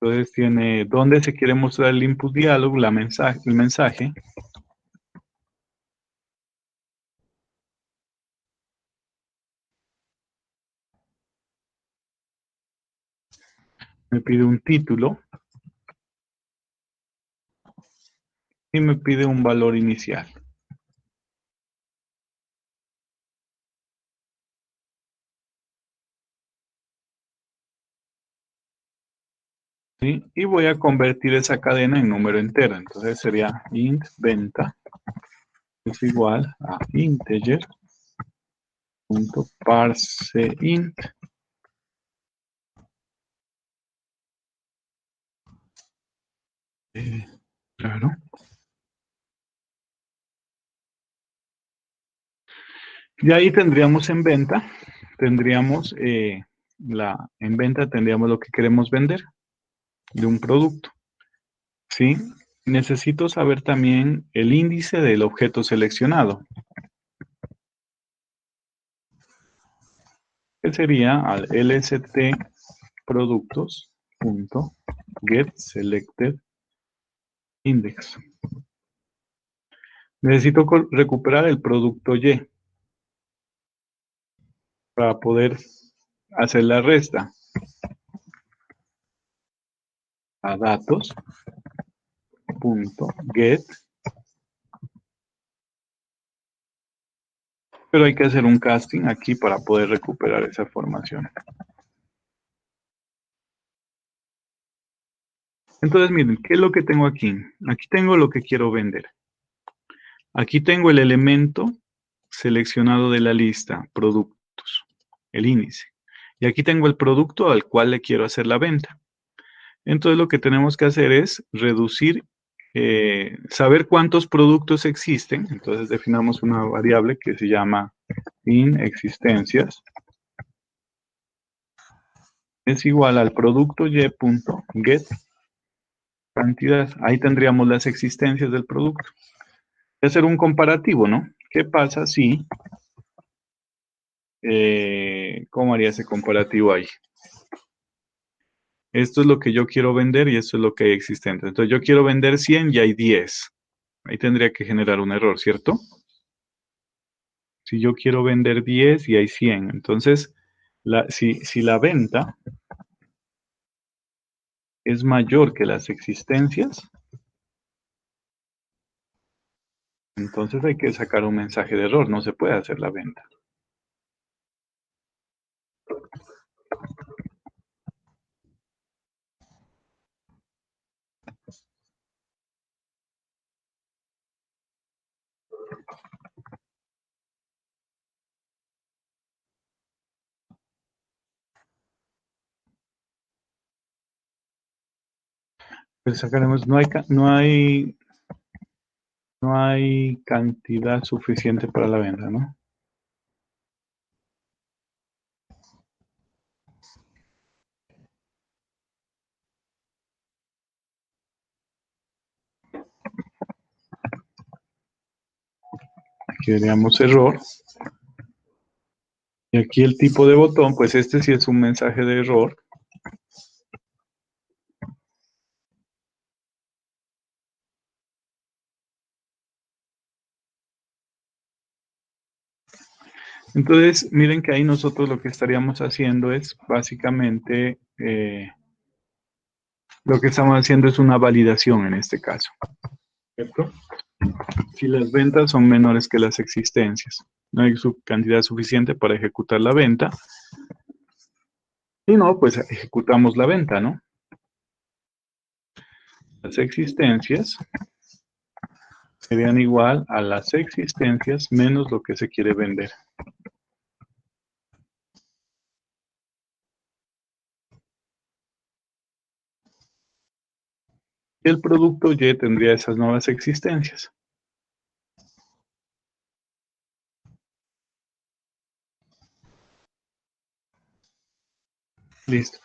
Entonces tiene dónde se quiere mostrar el input dialog, el mensaje. Me pide un título y me pide un valor inicial. ¿Sí? Y voy a convertir esa cadena en número entero. Entonces sería int venta es igual a integer.parseInt. Claro. Y ahí tendríamos en venta, tendríamos en venta tendríamos lo que queremos vender de un producto, ¿sí? Necesito saber también el índice del objeto seleccionado, que sería al lst productos.getSelectedIndex. Necesito recuperar el producto Y para poder hacer la resta a datos.get, pero hay que hacer un casting aquí para poder recuperar esa información. Entonces, miren, ¿qué es lo que tengo aquí? Aquí tengo lo que quiero vender. Aquí tengo el elemento seleccionado de la lista, productos, el índice. Y aquí tengo el producto al cual le quiero hacer la venta. Entonces, lo que tenemos que hacer es reducir, saber cuántos productos existen. Entonces, definamos una variable que se llama inExistencias. Es igual al producto y.get cantidad. Ahí tendríamos las existencias del producto. Hacer un comparativo, ¿no? ¿Qué pasa si, cómo haría ese comparativo ahí? Esto es lo que yo quiero vender y esto es lo que hay existente. Entonces yo quiero vender 100 y hay 10. Ahí tendría que generar un error, ¿cierto? Si yo quiero vender 10 y hay 100, entonces si la venta es mayor que las existencias, entonces hay que sacar un mensaje de error, no se puede hacer la venta. Pues sacaremos, no hay cantidad suficiente para la venta, ¿no? Aquí veríamos error. Y aquí el tipo de botón, pues este sí es un mensaje de error. Entonces, miren que ahí nosotros lo que estaríamos haciendo es básicamente, lo que estamos haciendo es una validación en este caso, ¿cierto? Si las ventas son menores que las existencias, no hay cantidad suficiente para ejecutar la venta, y no, pues ejecutamos la venta, ¿no? Las existencias serían igual a las existencias menos lo que se quiere vender. El producto Y tendría esas nuevas existencias. Listo.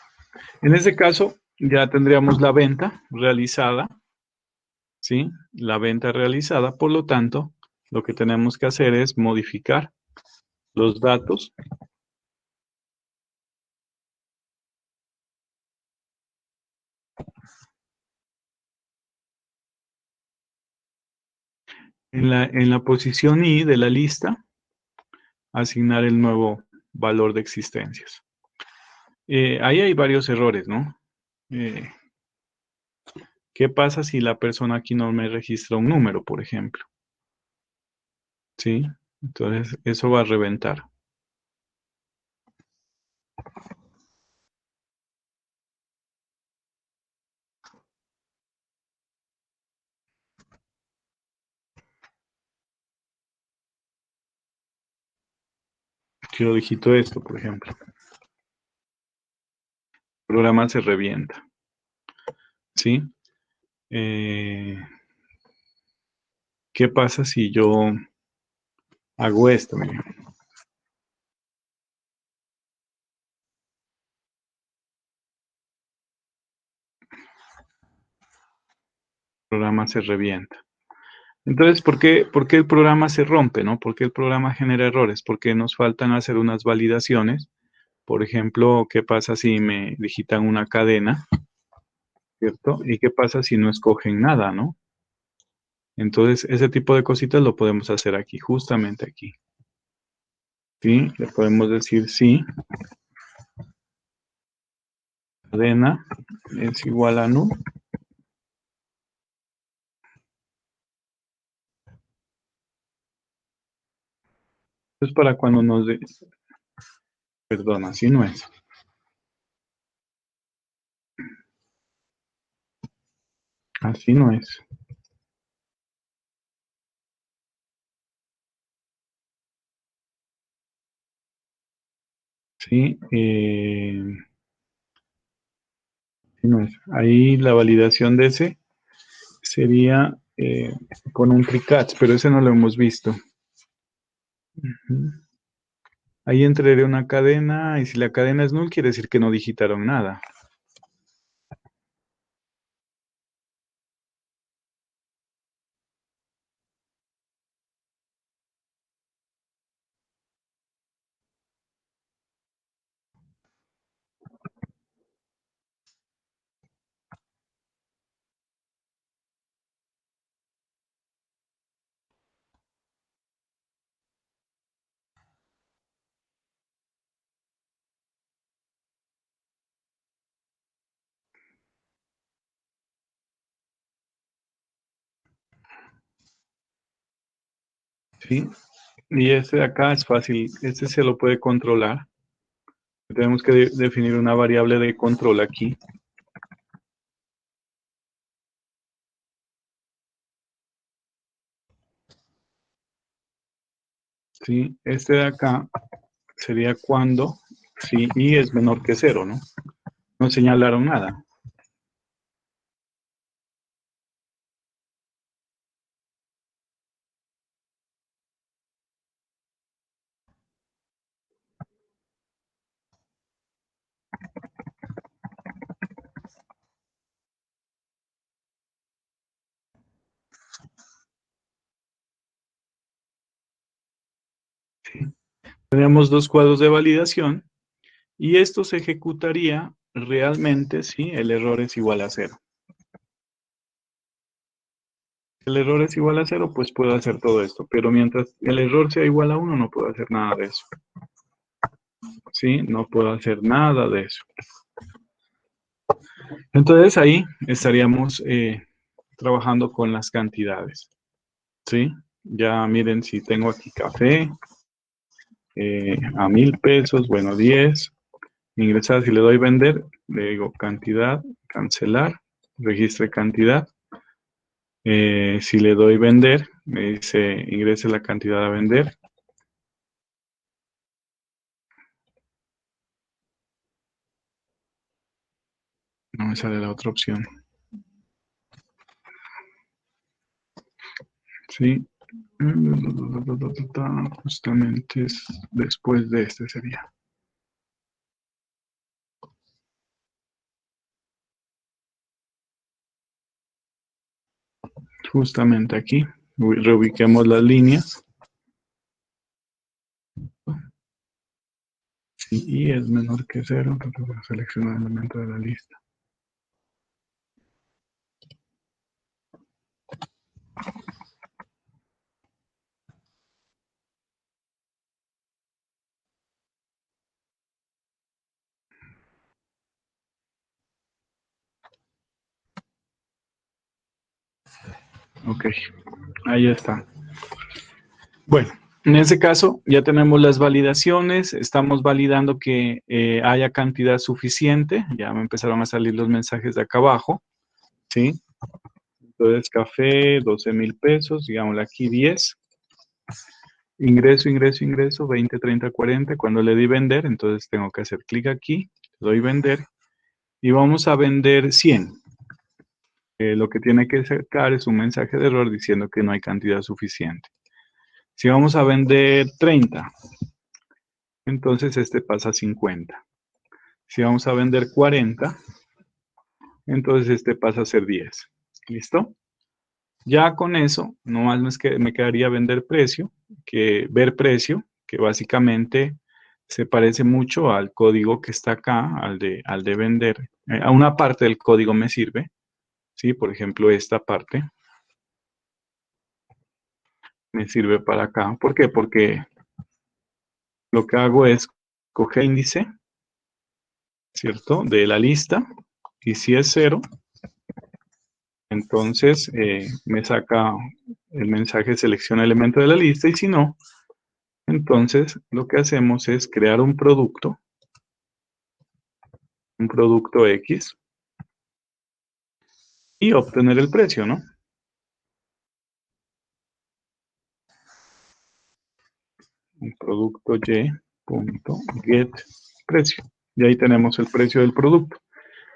En ese caso, ya tendríamos la venta realizada, ¿sí? La venta realizada, por lo tanto, lo que tenemos que hacer es modificar los datos en la posición I de la lista, asignar el nuevo valor de existencias. Ahí hay varios errores, ¿no? Eh, ¿Qué pasa si la persona aquí no me registra un número, por ejemplo? ¿Sí? Entonces, eso va a reventar. Si yo digito esto, por ejemplo, el programa se revienta. ¿Sí? Eh, ¿Qué pasa si yo hago esto? Mire? El programa se revienta. Entonces, por qué el programa se rompe, no? ¿Por qué el programa genera errores? Porque nos faltan hacer unas validaciones. Por ejemplo, ¿qué pasa si me digitan una cadena, ¿cierto? ¿Y qué pasa si no escogen nada, no? Entonces, ese tipo de cositas lo podemos hacer aquí, justamente aquí. ¿Sí? Le podemos decir sí, cadena es igual a no. Entonces, para cuando nos dé, perdón, así no es. Así no es. Sí, así no es. Ahí la validación de ese sería con un tricatch, pero ese no lo hemos visto. Ujú. Ahí entraría una cadena y si la cadena es null quiere decir que no digitaron nada. ¿Sí? Y este de acá es fácil, este se lo puede controlar. Tenemos que definir una variable de control aquí. ¿Sí? Este de acá sería cuando si i es menor que cero, ¿no? No señalaron nada. ¿sí? Tenemos dos cuadros de validación y esto se ejecutaría realmente si el error es igual a cero. Si el error es igual a cero, pues puedo hacer todo esto, pero mientras el error sea igual a uno, no puedo hacer nada de eso. ¿Sí? No puedo hacer nada de eso. Entonces ahí estaríamos trabajando con las cantidades. ¿Sí? Ya miren si tengo aquí café a 1,000 pesos, bueno, 10. Ingresar, si le doy vender, le digo cantidad, cancelar, registre cantidad. Si le doy vender, me dice ingrese la cantidad a vender. No me sale la otra opción. Sí. Justamente es después de este sería. Justamente aquí. Reubiquemos las líneas. Si I es menor que cero, entonces voy a seleccionar el elemento de la lista. Ok, ahí está. Bueno, en ese caso ya tenemos las validaciones, estamos validando que haya cantidad suficiente, ya me empezaron a salir los mensajes de acá abajo, ¿sí? Entonces café, 12,000 pesos, digámosle aquí 10. Ingreso, ingreso, ingreso, 20, 30, 40. Cuando le di vender, entonces tengo que hacer clic aquí, le doy vender y vamos a vender 100. Lo que tiene que sacar es un mensaje de error diciendo que no hay cantidad suficiente. Si vamos a vender 30, entonces este pasa a 50. Si vamos a vender 40, entonces este pasa a ser 10. ¿Listo? Ya con eso, nomás me quedaría vender precio, ver precio, que básicamente se parece mucho al código que está acá, al de vender. A una parte del código me sirve, ¿sí? Por ejemplo, esta parte me sirve para acá. ¿Por qué? Porque lo que hago es coger el índice, ¿cierto? De la lista, y si es cero, entonces me saca el mensaje, selecciona elemento de la lista, y si no, entonces lo que hacemos es crear un producto X, y obtener el precio, ¿no? Un producto Y punto get precio. Y ahí tenemos el precio del producto.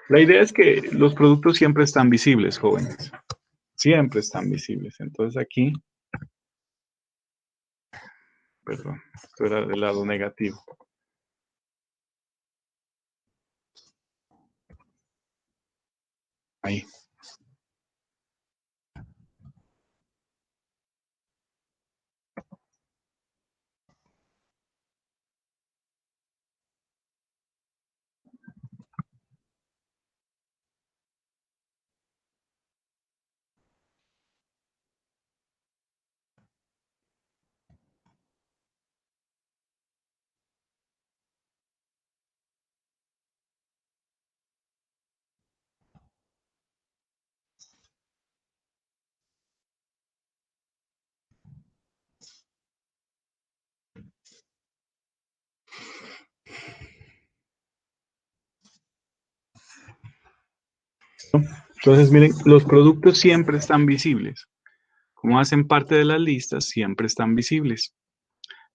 La idea es que los productos siempre están visibles, jóvenes. Siempre están visibles. Entonces aquí, perdón, esto era del lado negativo. Ahí. Entonces, miren, los productos siempre están visibles. Como hacen parte de las listas, siempre están visibles.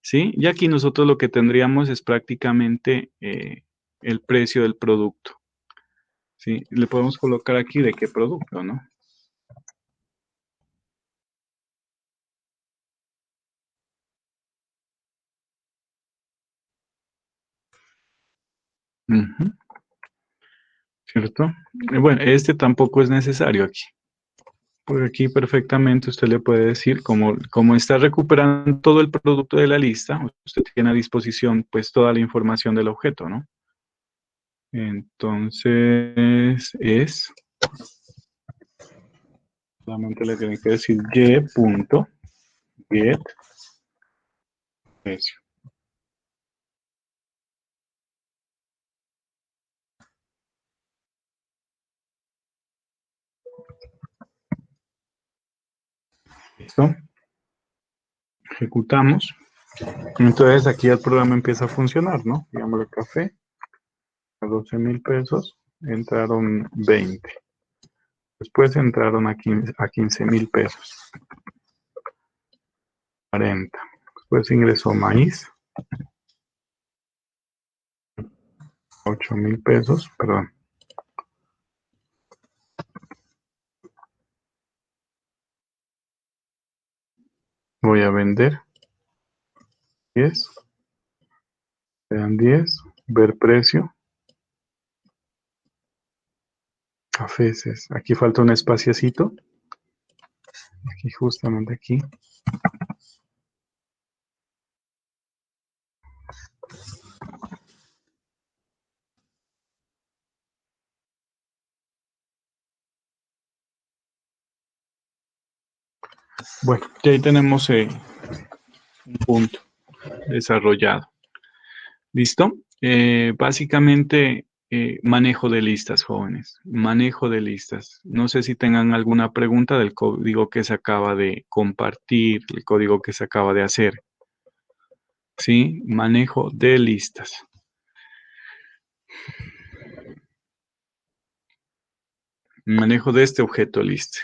¿Sí? Y aquí nosotros lo que tendríamos es prácticamente el precio del producto. ¿Sí? Le podemos colocar aquí de qué producto, ¿no? Ujú, ¿cierto? Bueno, este tampoco es necesario aquí. Por aquí perfectamente usted le puede decir, como está recuperando todo el producto de la lista, usted tiene a disposición pues toda la información del objeto, ¿no? Entonces solamente le tiene que decir y.get precio. ¿Listo? Ejecutamos. Entonces aquí el programa empieza a funcionar, ¿no? Digamos el café, a 12.000 pesos, entraron 20. Después entraron a 15.000 pesos, 40. Después ingresó maíz, 8.000 pesos, perdón. Voy a vender 10, quedan 10, ver precio, cafés, aquí falta un espaciecito, aquí justamente aquí. Bueno, ya ahí tenemos un punto desarrollado. ¿Listo? Básicamente, manejo de listas, jóvenes. Manejo de listas. No sé si tengan alguna pregunta del código que se acaba de compartir, el código que se acaba de hacer. ¿Sí? Manejo de listas. Manejo de este objeto list.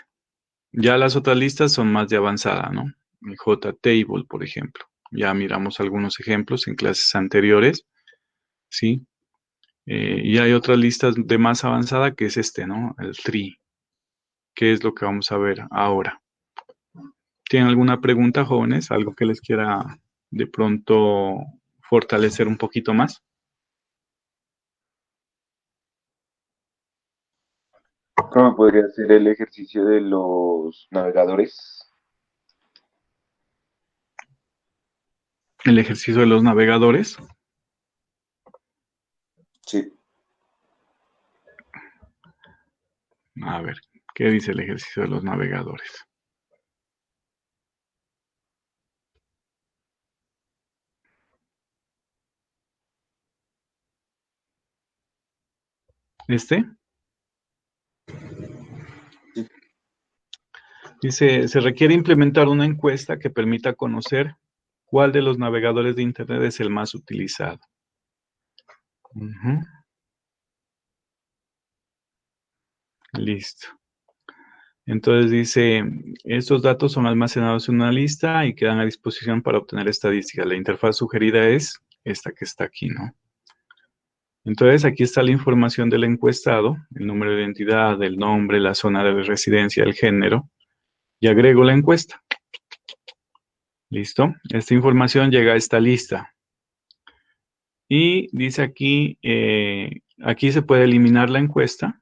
Ya las otras listas son más de avanzada, ¿no? El JTable, por ejemplo. Ya miramos algunos ejemplos en clases anteriores, ¿sí? Y hay otras listas de más avanzada que es este, ¿no? El tree, que es lo que vamos a ver ahora. ¿Tienen alguna pregunta, jóvenes? ¿Algo que les quiera de pronto fortalecer un poquito más? ¿Cómo podría ser el ejercicio de los navegadores? El ejercicio de los navegadores. Sí. A ver, ¿qué dice el ejercicio de los navegadores? ¿Este? Sí. Dice, se requiere implementar una encuesta que permita conocer cuál de los navegadores de Internet es el más utilizado. Ujú. Listo. Entonces dice, estos datos son almacenados en una lista y quedan a disposición para obtener estadísticas. La interfaz sugerida es esta que está aquí, ¿no? Entonces aquí está la información del encuestado, el número de identidad, el nombre, la zona de residencia, el género, y agrego la encuesta. ¿Listo? Esta información llega a esta lista. Y dice aquí, aquí se puede eliminar la encuesta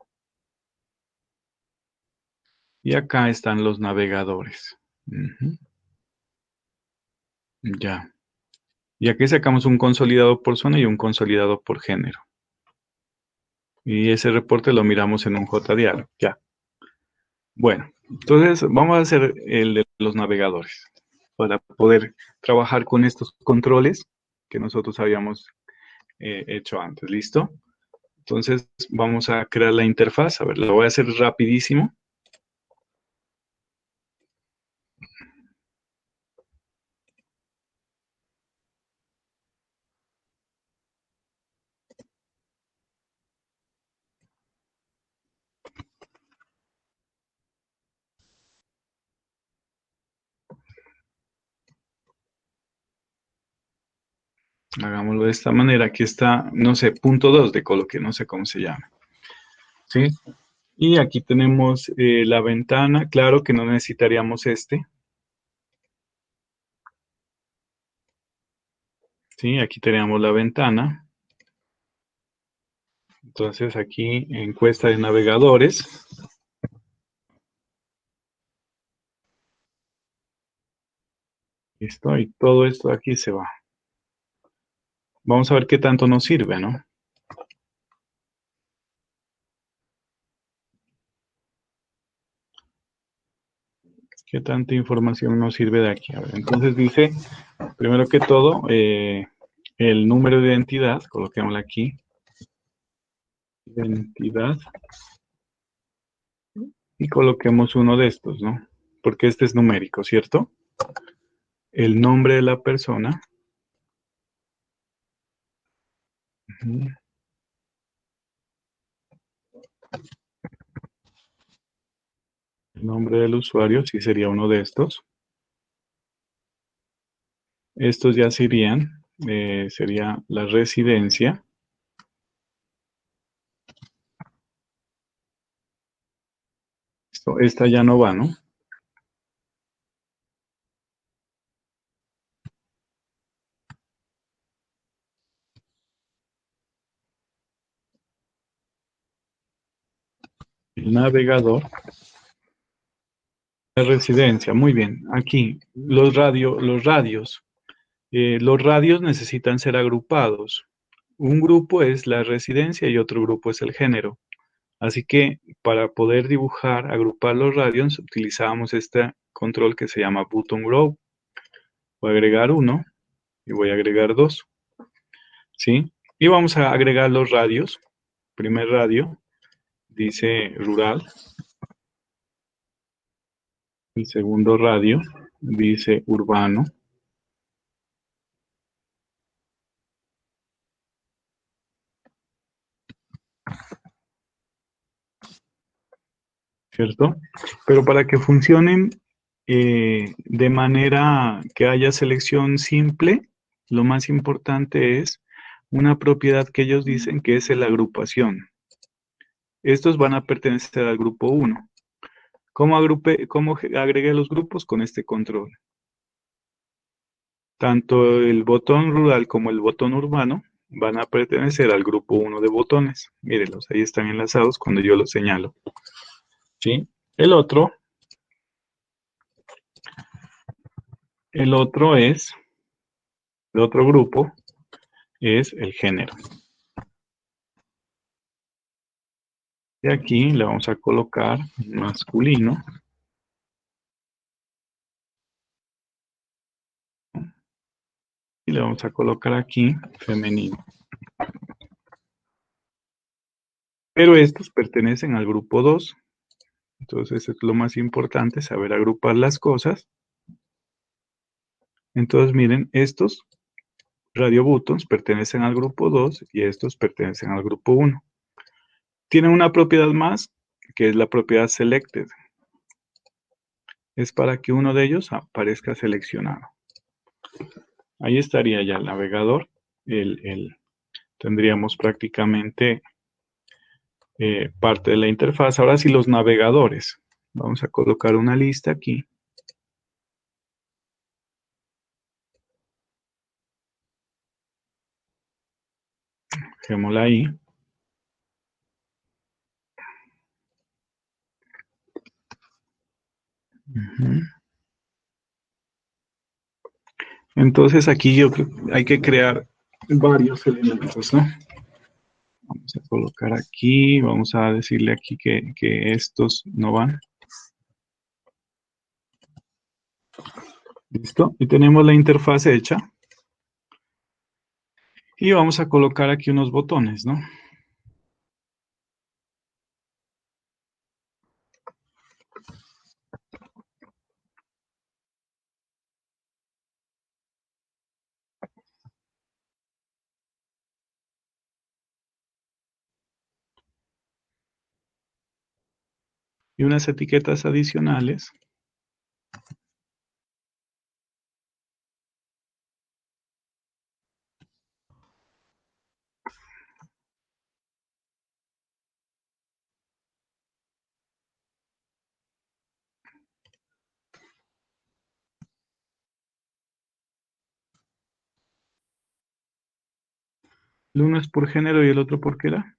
y acá están los navegadores. Ujú. Ya. Y aquí sacamos un consolidado por zona y un consolidado por género. Y ese reporte lo miramos en un JDialog. Ya. Bueno, entonces vamos a hacer el de los navegadores para poder trabajar con estos controles que nosotros habíamos hecho antes. ¿Listo? Entonces vamos a crear la interfaz. A ver, lo voy a hacer rapidísimo. Hagámoslo de esta manera. Aquí está, no sé, punto 2 de coloque, no sé cómo se llama. ¿Sí? Y aquí tenemos la ventana. Claro que no necesitaríamos este. ¿Sí? Aquí tenemos la ventana. Entonces aquí encuesta de navegadores. Listo, y todo esto de aquí se va. Vamos a ver qué tanto nos sirve, ¿no? ¿Qué tanta información nos sirve de aquí? A ver, entonces dice, primero que todo, el número de identidad, coloquémoslo aquí, identidad, y coloquemos uno de estos, ¿no? Porque este es numérico, ¿cierto? El nombre de la persona, ujú, el nombre del usuario, sí sería uno de estos. Estos ya serían, sería la residencia. Esta ya no va, ¿no? El navegador, la residencia, muy bien. Aquí, los radios necesitan ser agrupados. Un grupo es la residencia y otro grupo es el género. Así que para poder dibujar, agrupar los radios, utilizábamos este control que se llama button row. Voy a agregar uno y voy a agregar dos, ¿sí? Y vamos a agregar los radios. Primer radio dice rural. El segundo radio dice urbano, ¿cierto? Pero para que funcionen de manera que haya selección simple, lo más importante es una propiedad que ellos dicen que es la agrupación. Estos van a pertenecer al grupo uno. ¿Cómo agregué los grupos? Con este control. Tanto el botón rural como el botón urbano van a pertenecer al grupo uno de botones. Mírenlos, ahí están enlazados cuando yo los señalo. ¿Sí? El otro, el otro es, el otro grupo es el género. Y aquí le vamos a colocar masculino y le vamos a colocar aquí femenino. Pero estos pertenecen al grupo 2. Entonces es lo más importante, saber agrupar las cosas. Entonces miren, estos radio buttons pertenecen al grupo 2 y estos pertenecen al grupo 1. Tienen una propiedad más, que es la propiedad selected. Es para que uno de ellos aparezca seleccionado. Ahí estaría ya el navegador. Tendríamos prácticamente parte de la interfaz. Ahora sí, los navegadores. Vamos a colocar una lista aquí. Dejémosla ahí. Ujú. Entonces aquí hay que crear varios elementos, ¿no? Vamos a colocar aquí, vamos a decirle aquí que estos no van. ¿Listo? Y tenemos la interfaz hecha. Y vamos a colocar aquí unos botones, ¿no? Y unas etiquetas adicionales. El uno es por género y el otro por qué era.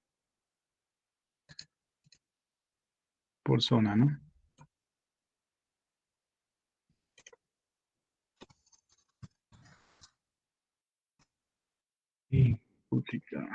Por zona, ¿no? Y publicar.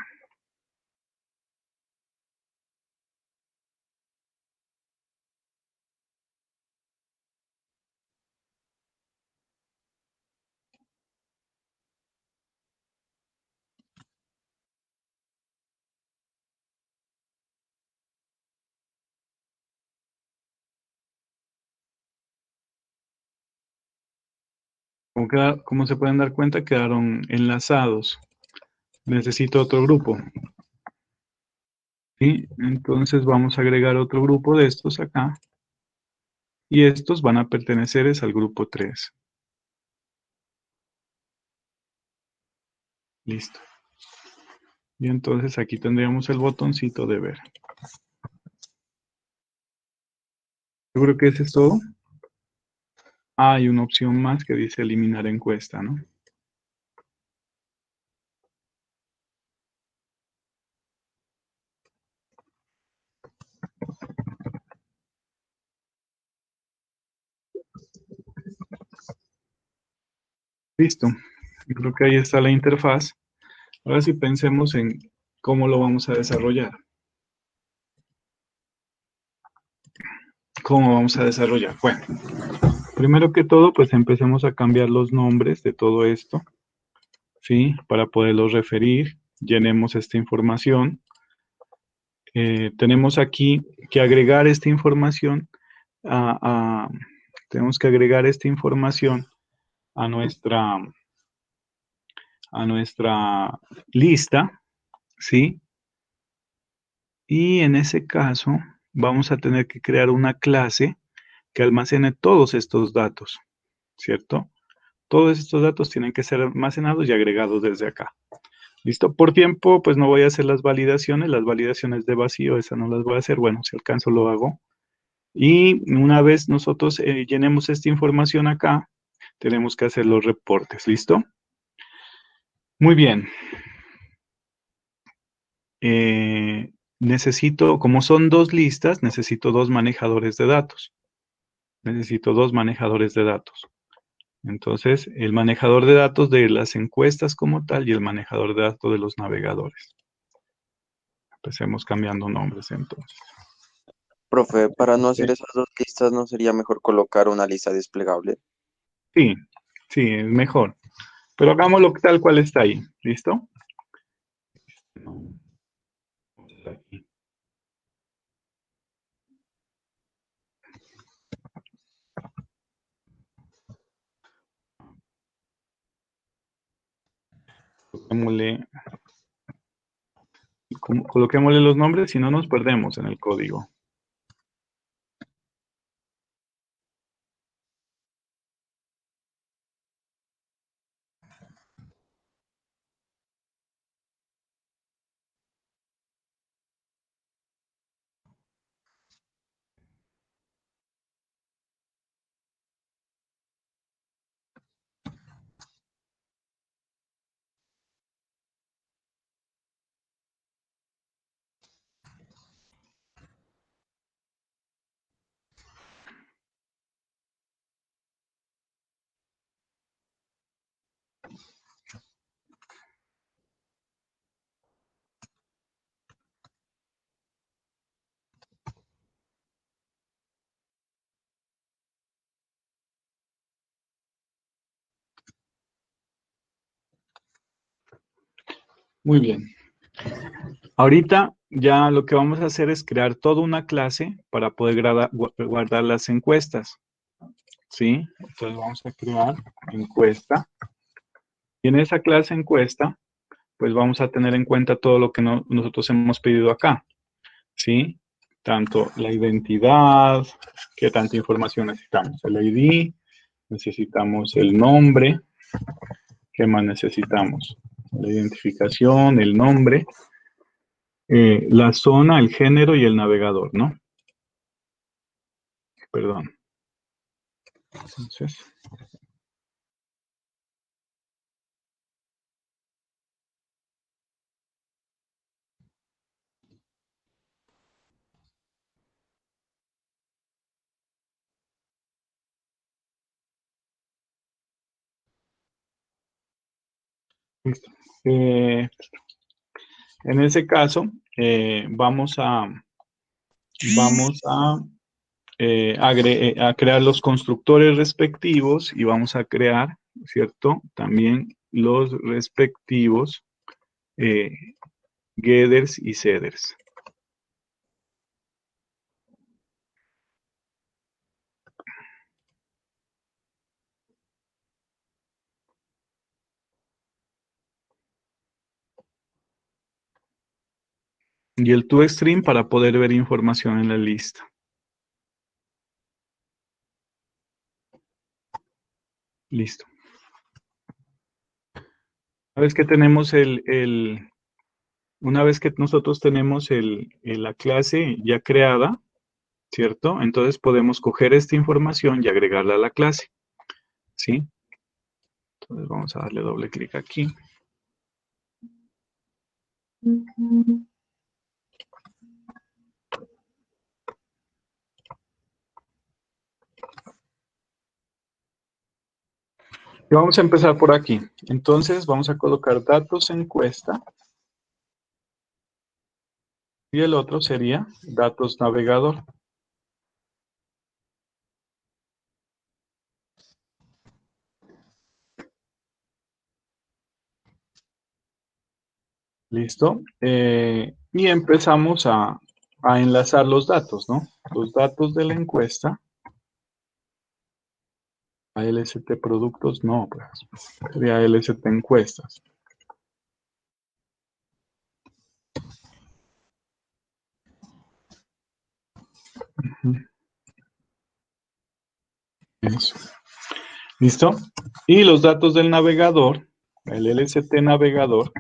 Como se pueden dar cuenta, quedaron enlazados. Necesito otro grupo. ¿Sí? Entonces vamos a agregar otro grupo de estos acá. Y estos van a pertenecer es al grupo 3. Listo. Y entonces aquí tendríamos el botoncito de ver. Seguro que ese es todo. Ah, hay una opción más que dice eliminar encuesta, ¿no? Listo. Yo creo que ahí está la interfaz. Ahora sí pensemos en cómo lo vamos a desarrollar. ¿Cómo vamos a desarrollar? Bueno, primero que todo, pues empecemos a cambiar los nombres de todo esto, ¿sí? Para poderlos referir. Llenemos esta información. Tenemos aquí que agregar esta información a, a- tenemos que agregar esta información a nuestra lista, ¿sí? Y en ese caso vamos a tener que crear una clase que almacene todos estos datos, ¿cierto? Todos estos datos tienen que ser almacenados y agregados desde acá. ¿Listo? Por tiempo, pues no voy a hacer las validaciones de vacío, esas no las voy a hacer. Bueno, si alcanzo lo hago. Y una vez nosotros llenemos esta información acá, tenemos que hacer los reportes. ¿Listo? Muy bien. Necesito, como son dos listas, necesito dos manejadores de datos. Necesito dos manejadores de datos. Entonces, el manejador de datos de las encuestas como tal y el manejador de datos de los navegadores. Empecemos cambiando nombres entonces. Profe, para no hacer Ok. esas dos listas, ¿no sería mejor colocar una lista desplegable? Sí, sí, es mejor. Pero hagámoslo tal cual está ahí. ¿Listo? Aquí. Coloquémosle, coloquémosle los nombres, si no nos perdemos en el código. Muy bien. Ahorita ya lo que vamos a hacer es crear toda una clase para poder guardar las encuestas. ¿Sí? Entonces vamos a crear encuesta. Y en esa clase encuesta, pues vamos a tener en cuenta todo lo que nosotros hemos pedido acá. ¿Sí? Tanto la identidad, qué tanta información necesitamos. El ID, necesitamos el nombre, ¿qué más necesitamos? La identificación, el nombre, la zona, el género y el navegador, ¿no? Perdón. Entonces, Listo. En ese caso, vamos a crear los constructores respectivos y vamos a crear, ¿cierto? También los respectivos eh, getters y setters. Y el toString para poder ver información en la lista. Listo. Una vez que tenemos una vez que nosotros tenemos la clase ya creada, ¿cierto? Entonces podemos coger esta información y agregarla a la clase, ¿sí? Entonces vamos a darle doble clic aquí. Y vamos a empezar por aquí. Entonces vamos a colocar datos encuesta. Y el otro sería datos navegador. ¿Listo? Y empezamos a enlazar los datos, ¿no? Los datos de la encuesta. A LST productos, no, pues sería LST encuestas. Ujú. Eso. ¿Listo? Y los datos del navegador, el LST navegador.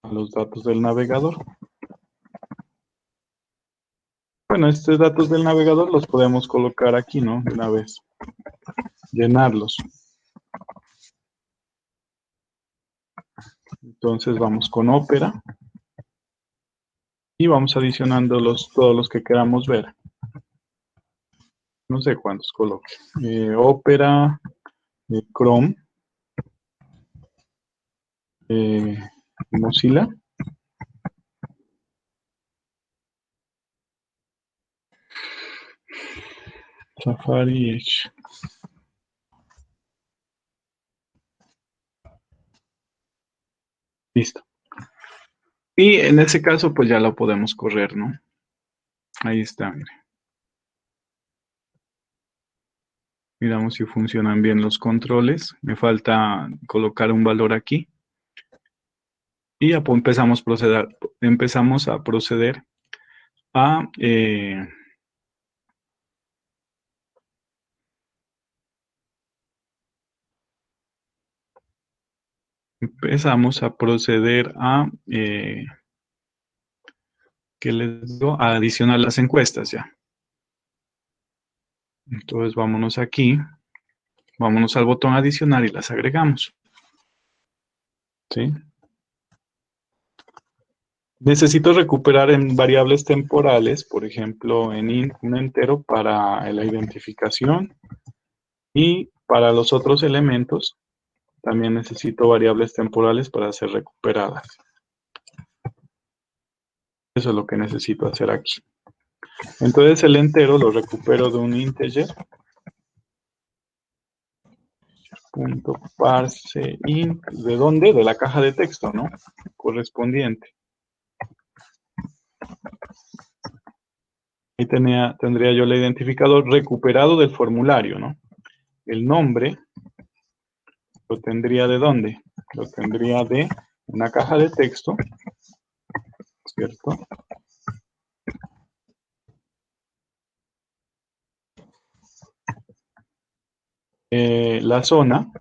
Los datos del navegador. Bueno, estos datos del navegador los podemos colocar aquí, ¿no? De una vez. Llenarlos. Entonces vamos con Opera. Y vamos adicionando todos los que queramos ver. No sé cuántos coloque. Opera, Chrome, Mozilla. Safari Edge. Listo. Y en ese caso, pues ya lo podemos correr, ¿no? Ahí está, mire. Miramos si funcionan bien los controles. Me falta colocar un valor aquí. Y ya empezamos a proceder a ¿qué les digo? A adicionar las encuestas ya. Entonces vámonos aquí, vámonos al botón adicionar y las agregamos. ¿Sí? Necesito recuperar en variables temporales, por ejemplo, en int un entero para la identificación y para los otros elementos también necesito variables temporales para ser recuperadas. Eso es lo que necesito hacer aquí. Entonces el entero lo recupero de un integer. Punto parse int. ¿De dónde? De la caja de texto, ¿no? Correspondiente. Ahí tendría yo el identificador recuperado del formulario, ¿no? El nombre lo tendría ¿de dónde? Lo tendría de una caja de texto, ¿cierto? La zona,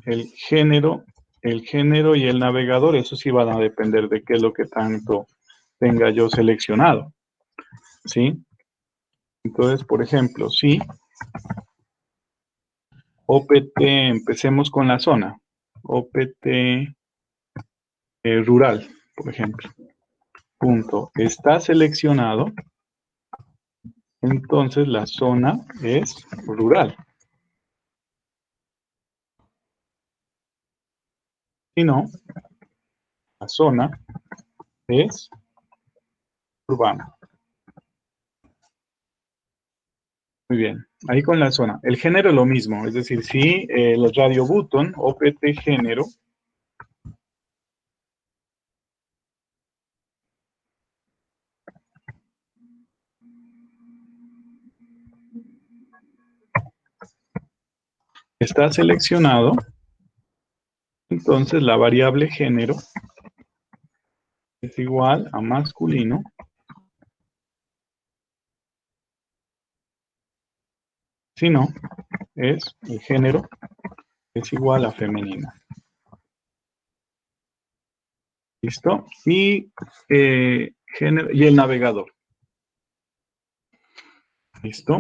el género y el navegador, eso sí van a depender de qué es lo que tanto tenga yo seleccionado, ¿sí? Entonces, por ejemplo, si OPT, empecemos con la zona, OPT rural, por ejemplo. punto está seleccionado, entonces la zona es rural. Si no, la zona es urbana. Muy bien, ahí con la zona. El género es lo mismo, es decir, si el radio button, opt género, está seleccionado, entonces la variable género es igual a masculino. Si no, es el género es igual a femenino. ¿Listo? Y, y el navegador. ¿Listo?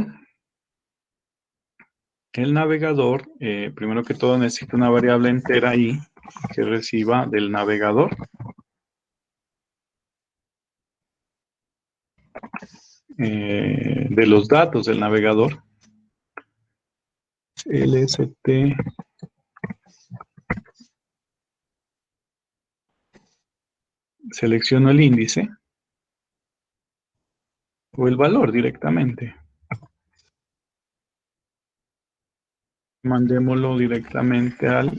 El navegador, primero que todo necesita una variable entera ahí que reciba del navegador. De los datos del navegador. LST. Selecciono el índice o el valor directamente. Mandémoslo directamente al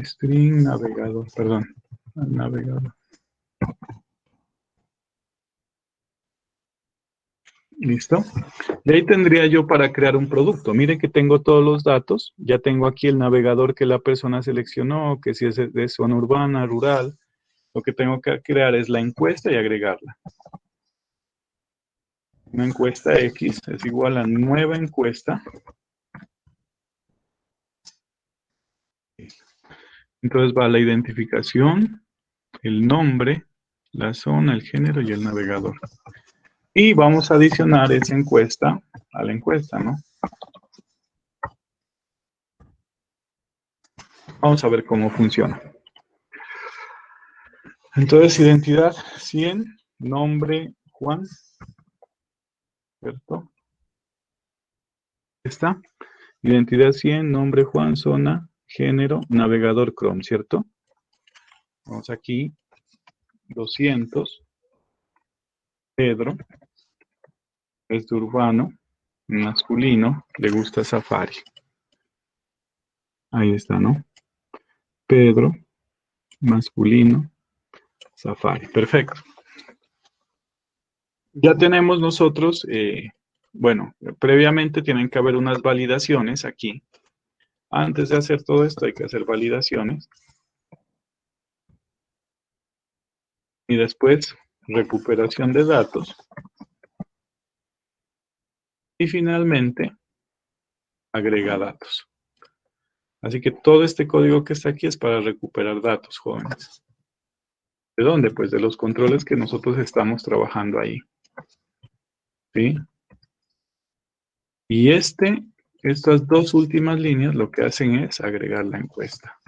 string navegador, perdón, al navegador. ¿Listo? De ahí tendría yo para crear un producto. Mire que tengo todos los datos. Ya tengo aquí el navegador que la persona seleccionó, que si es de zona urbana, rural. Lo que tengo que crear es la encuesta y agregarla. Una encuesta X es igual a nueva encuesta. Entonces va la identificación, el nombre, la zona, el género y el navegador. Y vamos a adicionar esa encuesta a la encuesta, ¿no? Vamos a ver cómo funciona. Entonces, identidad 100, nombre Juan, ¿cierto? Está. Identidad 100, nombre Juan, zona, género, navegador Chrome, ¿cierto? Vamos aquí, 200, Pedro, es de urbano, masculino, le gusta Safari. Ahí está, ¿no? Pedro, masculino, Safari. Perfecto. Ya tenemos nosotros, bueno, previamente tienen que haber unas validaciones aquí. Antes de hacer todo esto hay que hacer validaciones. Y después recuperación de datos. Y finalmente agrega datos. Así que todo este código que está aquí es para recuperar datos, jóvenes. ¿De dónde? Pues de los controles que nosotros estamos trabajando ahí. ¿Sí? Y estas dos últimas líneas lo que hacen es agregar la encuesta.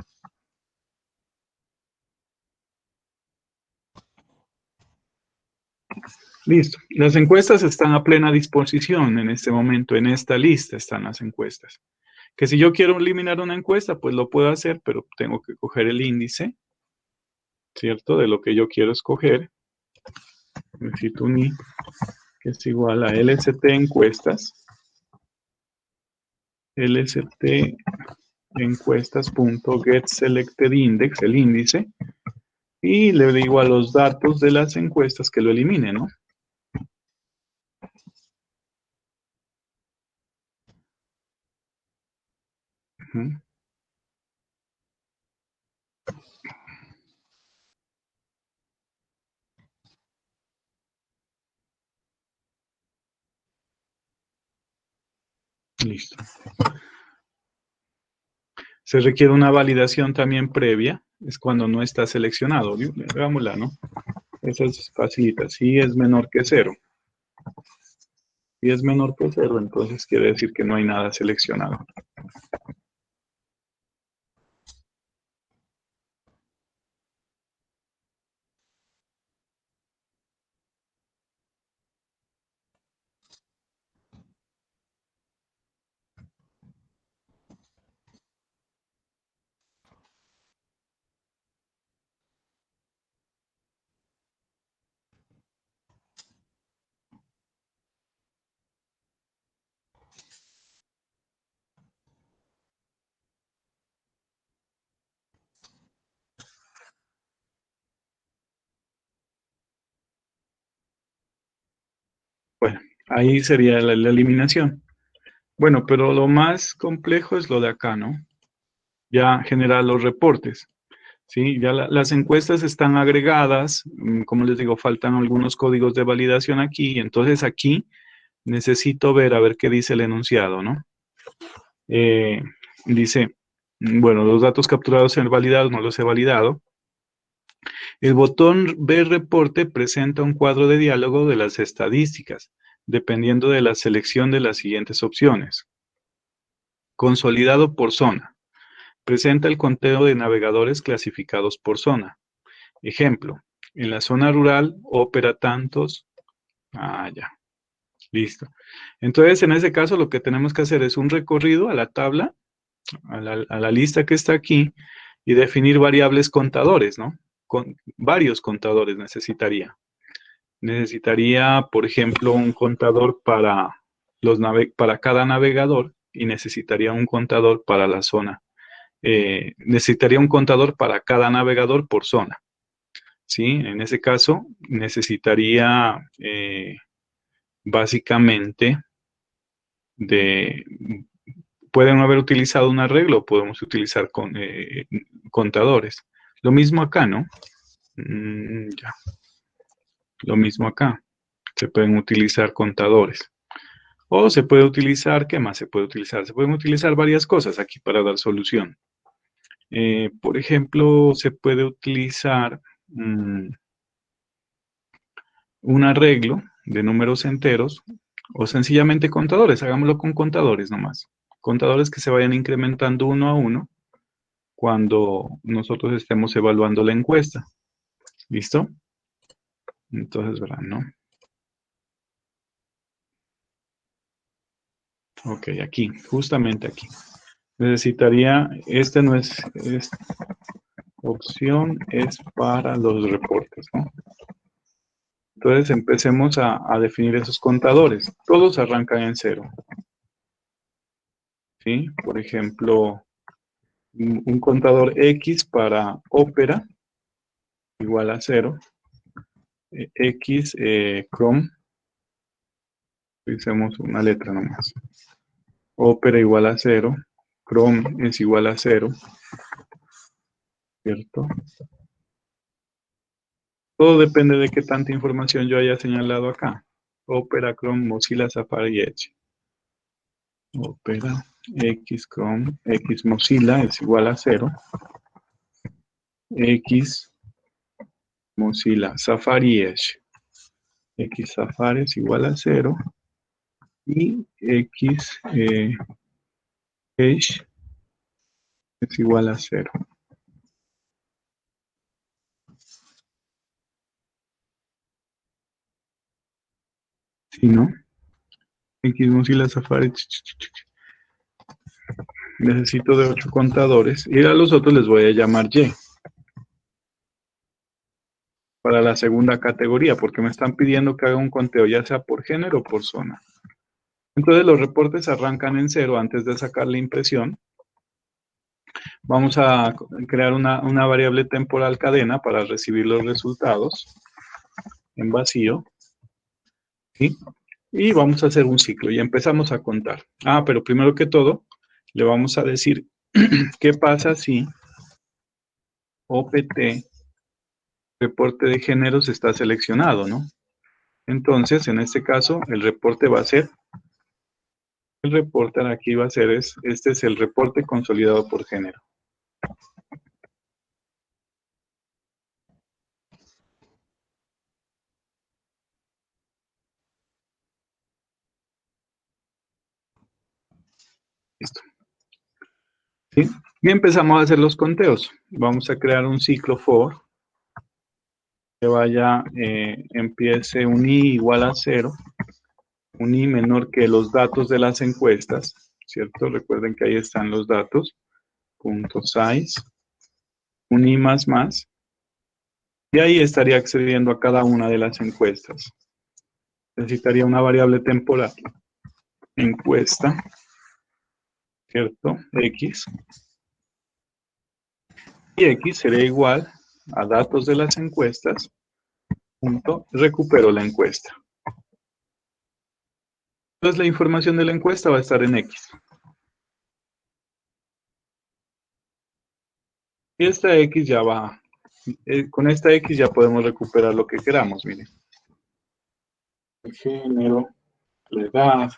Listo. Las encuestas están a plena disposición en este momento. En esta lista están las encuestas. Que si yo quiero eliminar una encuesta, pues lo puedo hacer, pero tengo que coger el índice, ¿cierto? De lo que yo quiero escoger. Necesito un i que es igual a lst encuestas. lst encuestas.getSelectedIndex, el índice, y le digo a los datos de las encuestas que lo elimine, ¿no? Uh-huh. Listo. Se requiere una validación también previa, es cuando no está seleccionado. Hagámosla, ¿no? Esa es facilita. Si es menor que 0. Si es menor que 0, entonces quiere decir que no hay nada seleccionado. Ahí sería la eliminación. Bueno, pero lo más complejo es lo de acá, ¿no? Ya generar los reportes. Sí, ya las encuestas están agregadas, como les digo, faltan algunos códigos de validación aquí, entonces aquí necesito ver a ver qué dice el enunciado, ¿no? Eh, dice, bueno, los datos capturados en validados no los he validado. El botón Ver reporte presenta un cuadro de diálogo de las estadísticas, dependiendo de la selección de las siguientes opciones. Consolidado por zona. Presenta el conteo de navegadores clasificados por zona. Ejemplo, en la zona rural opera tantos. Ah, ya, listo. Entonces, en ese caso, lo que tenemos que hacer es un recorrido a la tabla, a la lista que está aquí, y definir variables contadores, ¿no? Con varios contadores necesitaría. Necesitaría, por ejemplo, un contador para para cada navegador y necesitaría un contador para la zona. Necesitaría un contador para cada navegador por zona. ¿Sí? En ese caso, necesitaría básicamente de... Pueden haber utilizado un arreglo, podemos utilizar contadores. Lo mismo acá, ¿no? Ya. Lo mismo acá. Se pueden utilizar contadores. O se puede utilizar, ¿qué más se puede utilizar? Se pueden utilizar varias cosas aquí para dar solución. Por ejemplo, se puede utilizar un arreglo de números enteros o sencillamente contadores. Hagámoslo con contadores nomás. Contadores que se vayan incrementando uno a uno cuando nosotros estemos evaluando la encuesta. ¿Listo? Entonces, verán, ¿no? Ok, aquí, justamente aquí. Necesitaría, esta no es, esta opción es para los reportes, ¿no? Entonces empecemos a definir esos contadores. Todos arrancan en cero. ¿Sí? Por ejemplo, un contador X para ópera igual a 0. X Chrome, utilicemos una letra nomás. Ópera igual a 0. Chrome es igual a 0. ¿Cierto? Todo depende de qué tanta información yo haya señalado acá. Opera, Chrome, Mozilla, Safari y Edge. Opera, X, Chrome, X, Mozilla es igual a 0. X, Mozilla, Safari y Edge. X, Safari es igual a 0. Y X, Edge es igual a 0. Si no, X, Mozilla, Safari. Necesito de 8 contadores. Y a los otros les voy a llamar Y. Para la segunda categoría, porque me están pidiendo que haga un conteo, ya sea por género o por zona. Entonces los reportes arrancan en 0 antes de sacar la impresión. Vamos a crear una variable temporal cadena para recibir los resultados en vacío. ¿Sí? Y vamos a hacer un ciclo y empezamos a contar. Pero primero que todo, le vamos a decir qué pasa si OPT, reporte de géneros, está seleccionado, ¿no? Entonces, en este caso, el reporte va a ser, el reporte aquí va a ser, este es el reporte consolidado por género. Listo. ¿Sí? Y empezamos a hacer los conteos. Vamos a crear un ciclo for que vaya, empiece un i igual a 0, un i menor que los datos de las encuestas, ¿cierto? Recuerden que ahí están los datos, punto size, un i más más, y ahí estaría accediendo a cada una de las encuestas. Necesitaría una variable temporal, encuesta, ¿cierto? X. Y X sería igual a datos de las encuestas, punto, recupero la encuesta. Entonces la información de la encuesta va a estar en X. Y esta X ya va, con esta X ya podemos recuperar lo que queramos, miren. El género, la edad.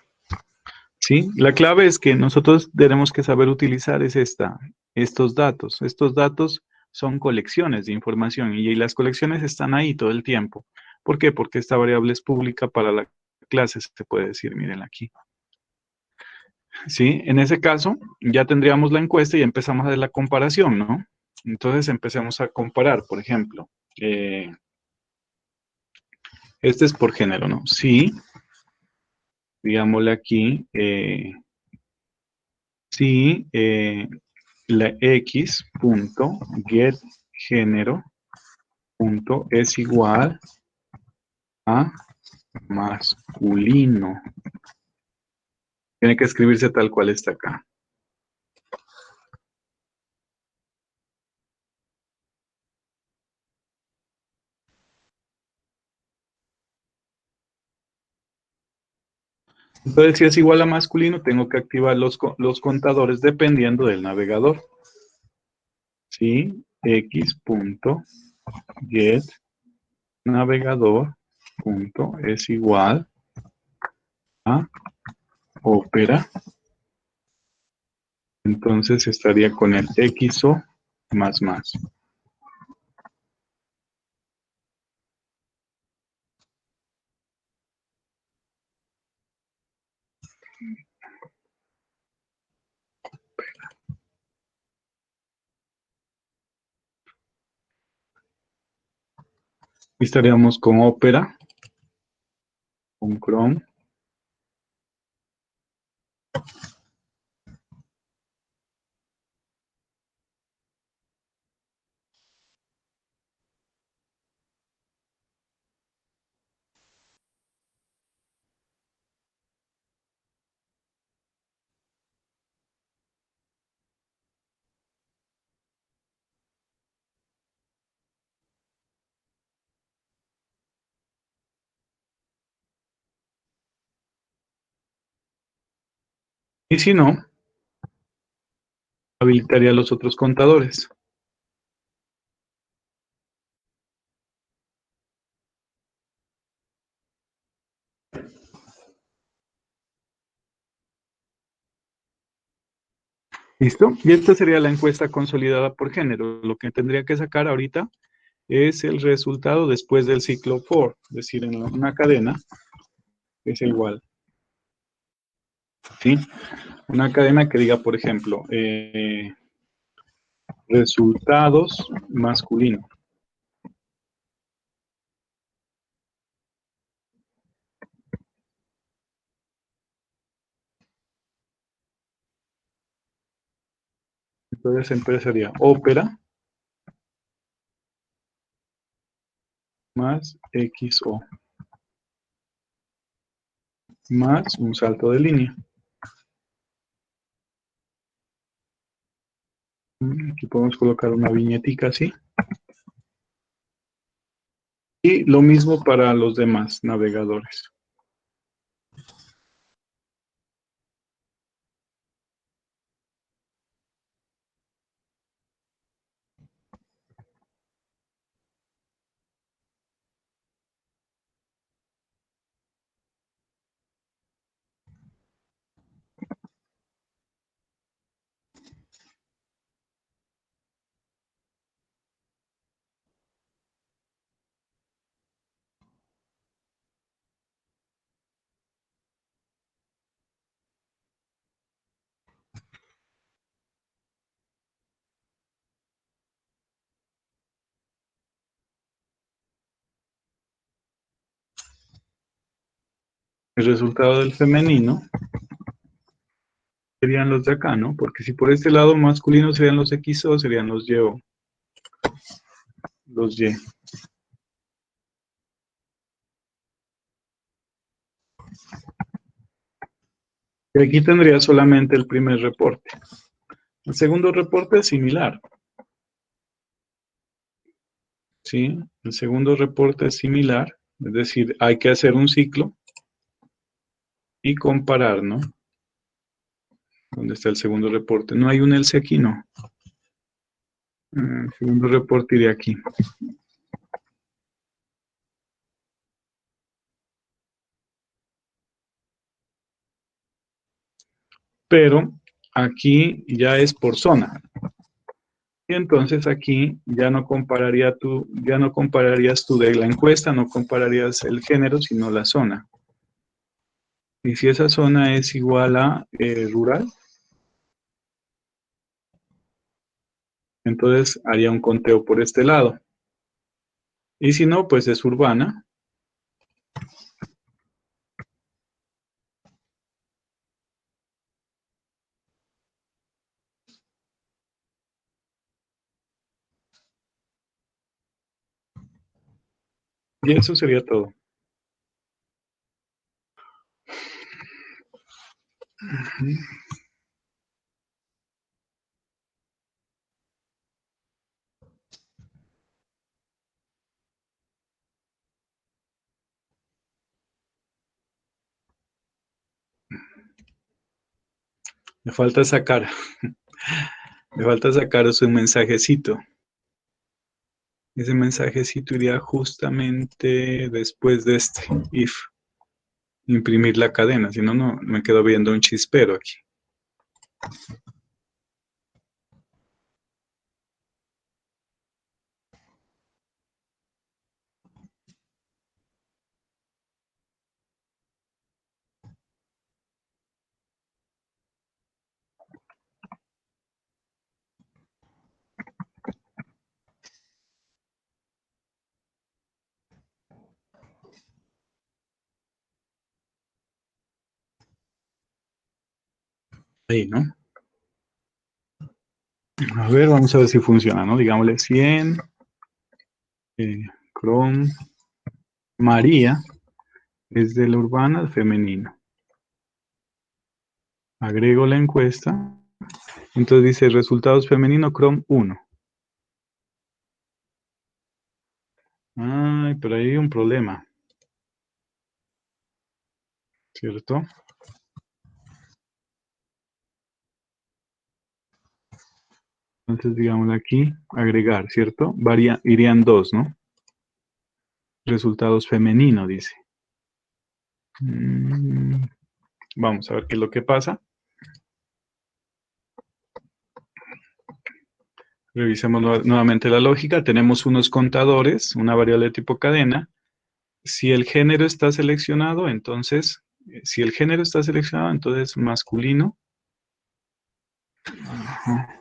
¿Sí? La clave es que nosotros tenemos que saber utilizar estos datos. Estos datos son colecciones de información y las colecciones están ahí todo el tiempo. ¿Por qué? Porque esta variable es pública para la clase, se puede decir, miren aquí. ¿Sí? En ese caso, ya tendríamos la encuesta y empezamos a hacer la comparación, ¿no? Entonces empecemos a comparar, por ejemplo, este es por género, ¿no? Sí, digámosle aquí, sí, la x punto get género punto es igual a masculino. Tiene que escribirse tal cual está acá. Entonces, si es igual a masculino, tengo que activar los contadores dependiendo del navegador. ¿Sí? X punto get navegador punto es igual a ópera. Entonces estaría con el XO más más. Y estaríamos con Opera, con Chrome. Y si no, habilitaría los otros contadores. ¿Listo? Y esta sería la encuesta consolidada por género. Lo que tendría que sacar ahorita es el resultado después del ciclo for, es decir, en una cadena es igual. ¿Sí? Una cadena que diga, por ejemplo, resultados masculino. Entonces empezaría ópera más XO más un salto de línea. Aquí podemos colocar una viñetica así. Y lo mismo para los demás navegadores. El resultado del femenino serían los de acá, ¿no? Porque si por este lado masculino serían los XO, serían los YO, los Y. Y aquí tendría solamente el primer reporte. El segundo reporte es similar. ¿Sí? El segundo reporte es similar, es decir, hay que hacer un ciclo y comparar, ¿no? ¿Dónde está el segundo reporte? No hay un else aquí, ¿no? El segundo reporte iría aquí. Pero aquí ya es por zona. Y entonces aquí ya no compararías tú de la encuesta, no compararías el género, sino la zona. Y si esa zona es igual a rural, entonces haría un conteo por este lado. Y si no, pues es urbana. Y eso sería todo. Me falta sacar, me falta sacaros un mensajecito. Ese mensajecito iría justamente después de este, if, imprimir la cadena, si no, no me quedo viendo un chispero aquí. Ahí, ¿no? A ver, vamos a ver si funciona, ¿no? Digámosle 100, eh, Chrome, María, es de la urbana al femenino. Agrego la encuesta. Entonces dice resultados femenino Chrome 1. Ay, pero ahí hay un problema, ¿cierto? Entonces, digámosle aquí, agregar, ¿cierto? Irían dos, ¿no? Resultados femenino, dice. Vamos a ver qué es lo que pasa. Revisemos nuevamente la lógica. Tenemos unos contadores, una variable de tipo cadena. Si el género está seleccionado, entonces, masculino. Ajá.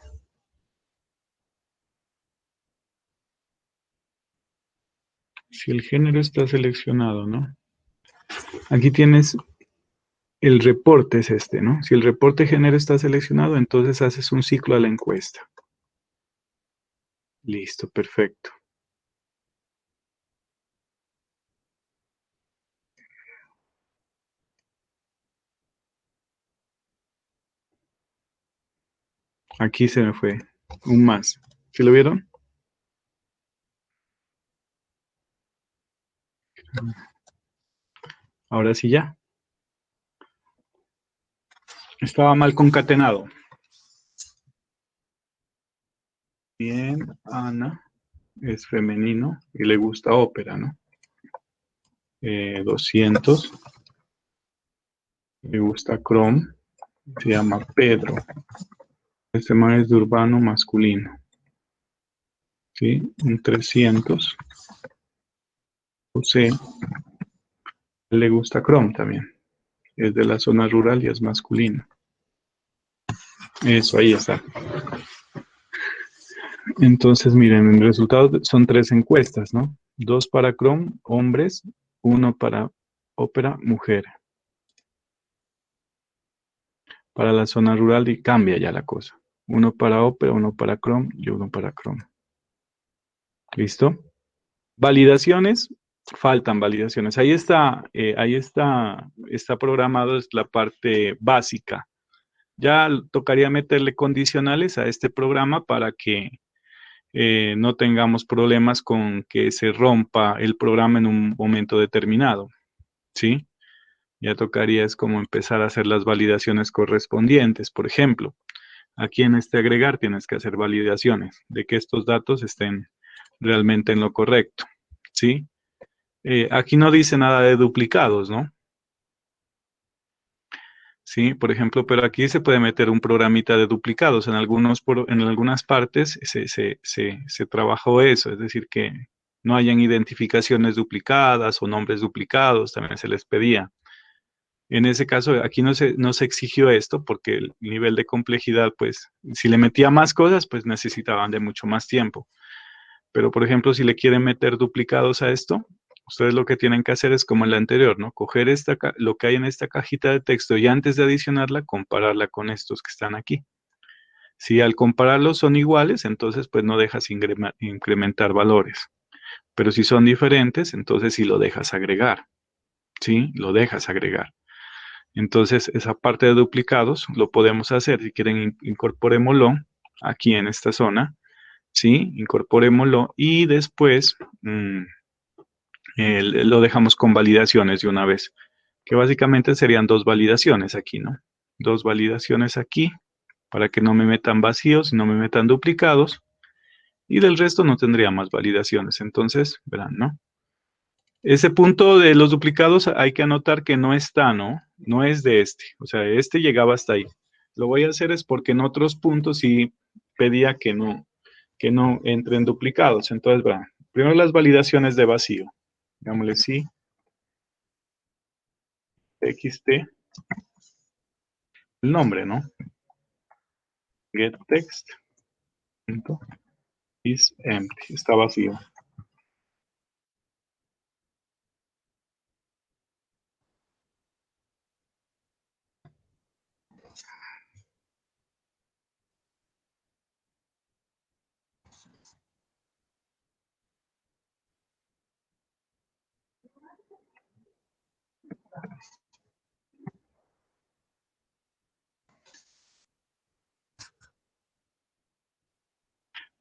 Si el género está seleccionado, ¿no? Aquí tienes el reporte es este, ¿no? Si el reporte género está seleccionado, entonces haces un ciclo a la encuesta. Listo, perfecto. Aquí se me fue un más. ¿Sí lo vieron? Ahora sí ya. Estaba mal concatenado. Bien, Ana es femenino y le gusta ópera, ¿no? 200. Le gusta Chrome. Se llama Pedro. Este man es de urbano masculino. ¿Sí? Un 300. José le gusta Chrome también. Es de la zona rural y es masculino. Eso, ahí está. Entonces, miren, el resultado son 3 encuestas, ¿no? 2 para Chrome, hombres, 1 para ópera, mujer. Para la zona rural y cambia ya la cosa. 1 para ópera, 1 para Chrome y 1 para Chrome. ¿Listo? Validaciones, faltan validaciones. Está programado, es la parte básica. Ya tocaría meterle condicionales a este programa para que no tengamos problemas con que se rompa el programa en un momento determinado, ¿sí? Ya tocaría es como empezar a hacer las validaciones correspondientes. Por ejemplo, aquí en este agregar tienes que hacer validaciones de que estos datos estén realmente en lo correcto, ¿sí? Aquí no dice nada de duplicados, ¿no? Sí, por ejemplo, pero aquí se puede meter un programita de duplicados. En algunas partes se trabajó eso, es decir, que no hayan identificaciones duplicadas o nombres duplicados, también se les pedía. En ese caso, aquí no se exigió esto porque el nivel de complejidad, pues, si le metía más cosas, pues necesitaban de mucho más tiempo. Pero, por ejemplo, si le quieren meter duplicados a esto, ustedes lo que tienen que hacer es como en la anterior, ¿no? Coger lo que hay en esta cajita de texto y antes de adicionarla, compararla con estos que están aquí. Si al compararlos son iguales, entonces pues no dejas incrementar valores. Pero si son diferentes, entonces sí lo dejas agregar. ¿Sí? Lo dejas agregar. Entonces, esa parte de duplicados lo podemos hacer. Si quieren, incorporémoslo aquí en esta zona. ¿Sí? Incorporémoslo y después lo dejamos con validaciones de una vez, que básicamente serían dos validaciones aquí, ¿no? Dos validaciones aquí para que no me metan vacíos y no me metan duplicados y del resto no tendría más validaciones. Entonces, verán, ¿no? Ese punto de los duplicados hay que anotar que no está, ¿no? No es de este, o sea, este llegaba hasta ahí. Lo voy a hacer es porque en otros puntos sí pedía que no entren duplicados. Entonces, verán, primero las validaciones de vacío. Digámosle sí, txt, el nombre, ¿no? Get text punto is empty, está vacío.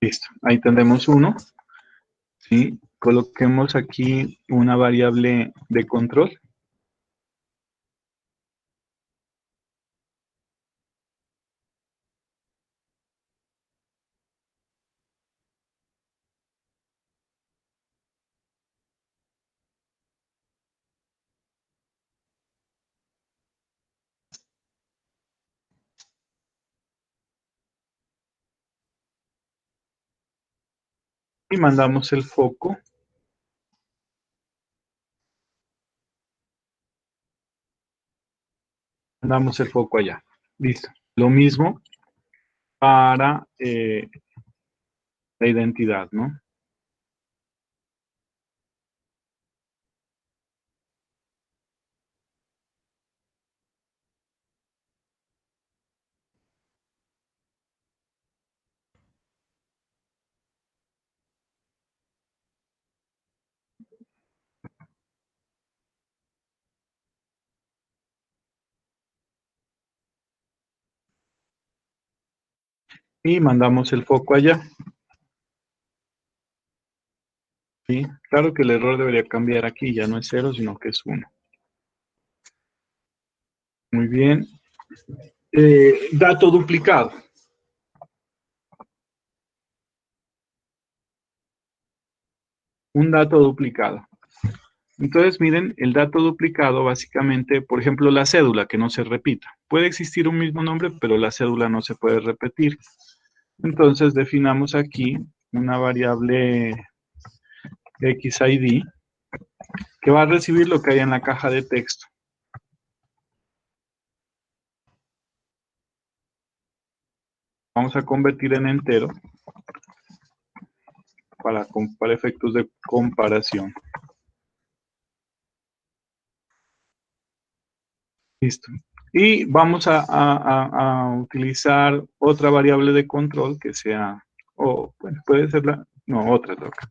Listo, ahí tenemos uno, ¿sí? Coloquemos aquí una variable de control. Y mandamos el foco. Mandamos el foco allá. Listo. Lo mismo para la identidad, ¿no? Y mandamos el foco allá. ¿Sí? Claro que el error debería cambiar aquí, ya no es 0, sino que es 1. Muy bien. Dato duplicado. Un dato duplicado. Entonces, miren, el dato duplicado básicamente, por ejemplo, la cédula, que no se repita. Puede existir un mismo nombre, pero la cédula no se puede repetir. Entonces, definamos aquí una variable xid que va a recibir lo que hay en la caja de texto. Vamos a convertir en entero para efectos de comparación. Listo. Y vamos a utilizar otra variable de control que sea, o bueno, puede ser no, otra toca.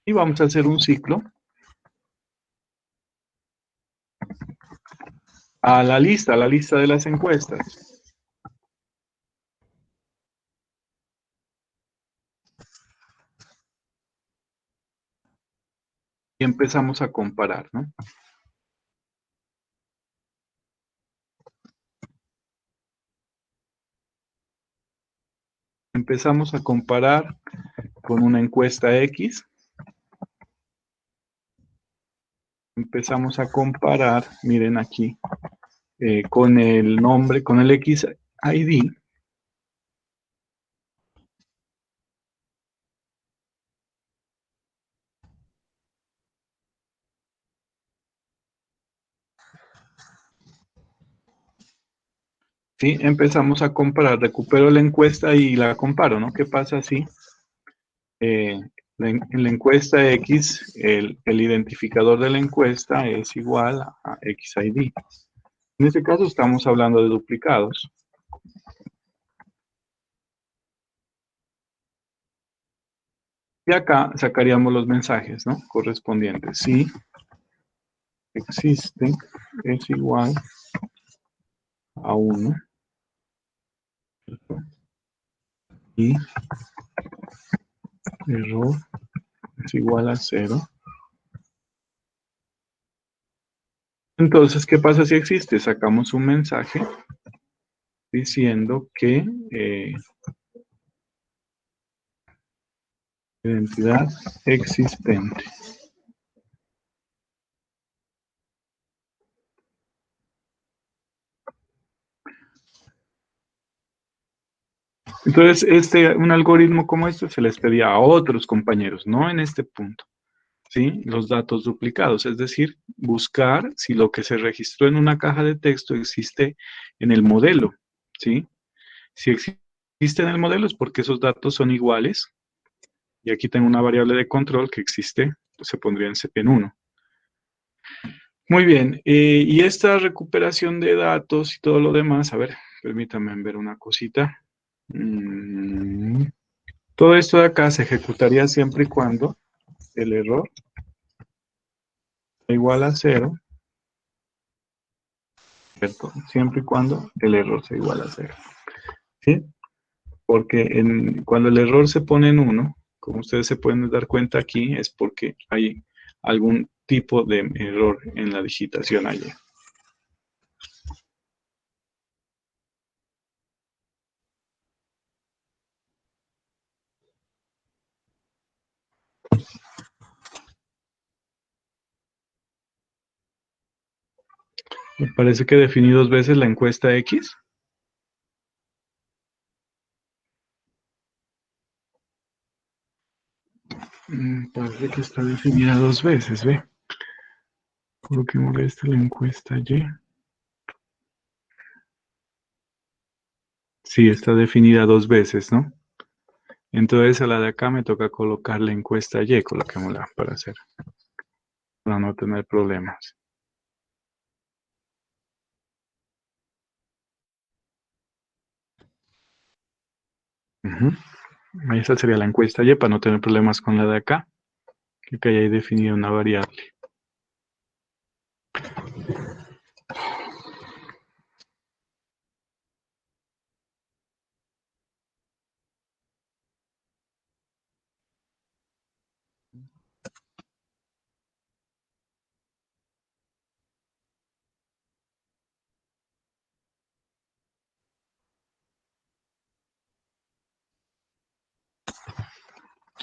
Y vamos a hacer un ciclo a la lista de las encuestas. y empezamos a comparar, ¿no? Empezamos a comparar con una encuesta X. Empezamos a comparar, miren aquí, con el nombre, con el XID. ¿Sí? Empezamos a comparar, recupero la encuesta y la comparo, ¿no? ¿Qué pasa si en la encuesta X, el identificador de la encuesta es igual a XID? En este caso estamos hablando de duplicados. Y acá sacaríamos los mensajes, ¿no? Correspondientes. Si existe es igual a 1 y error es igual a 0. Entonces, ¿qué pasa si existe? Sacamos un mensaje diciendo que identidad existente. Entonces, un algoritmo como este se les pedía a otros compañeros, no en este punto, ¿sí? Los datos duplicados, es decir, buscar si lo que se registró en una caja de texto existe en el modelo, ¿sí? Si existe en el modelo es porque esos datos son iguales, y aquí tengo una variable de control que existe, pues se pondría en 1. Muy bien, y esta recuperación de datos y todo lo demás, a ver, permítanme ver una cosita. Todo esto de acá se ejecutaría siempre y cuando el error sea igual a 0, ¿cierto? Siempre y cuando el error sea igual a 0, ¿sí? Porque cuando el error se pone en 1, como ustedes se pueden dar cuenta aquí, es porque hay algún tipo de error en la digitación allí. Me parece que definí 2 veces la encuesta X. Parece que está definida 2 veces, ¿ve? Por lo que molesta la encuesta Y. Sí, está definida 2 veces, ¿no? Entonces a la de acá me toca colocar la encuesta Y, coloquémosla para no tener problemas. Esa sería la encuesta Y para no tener problemas con la de acá, que haya definido una variable.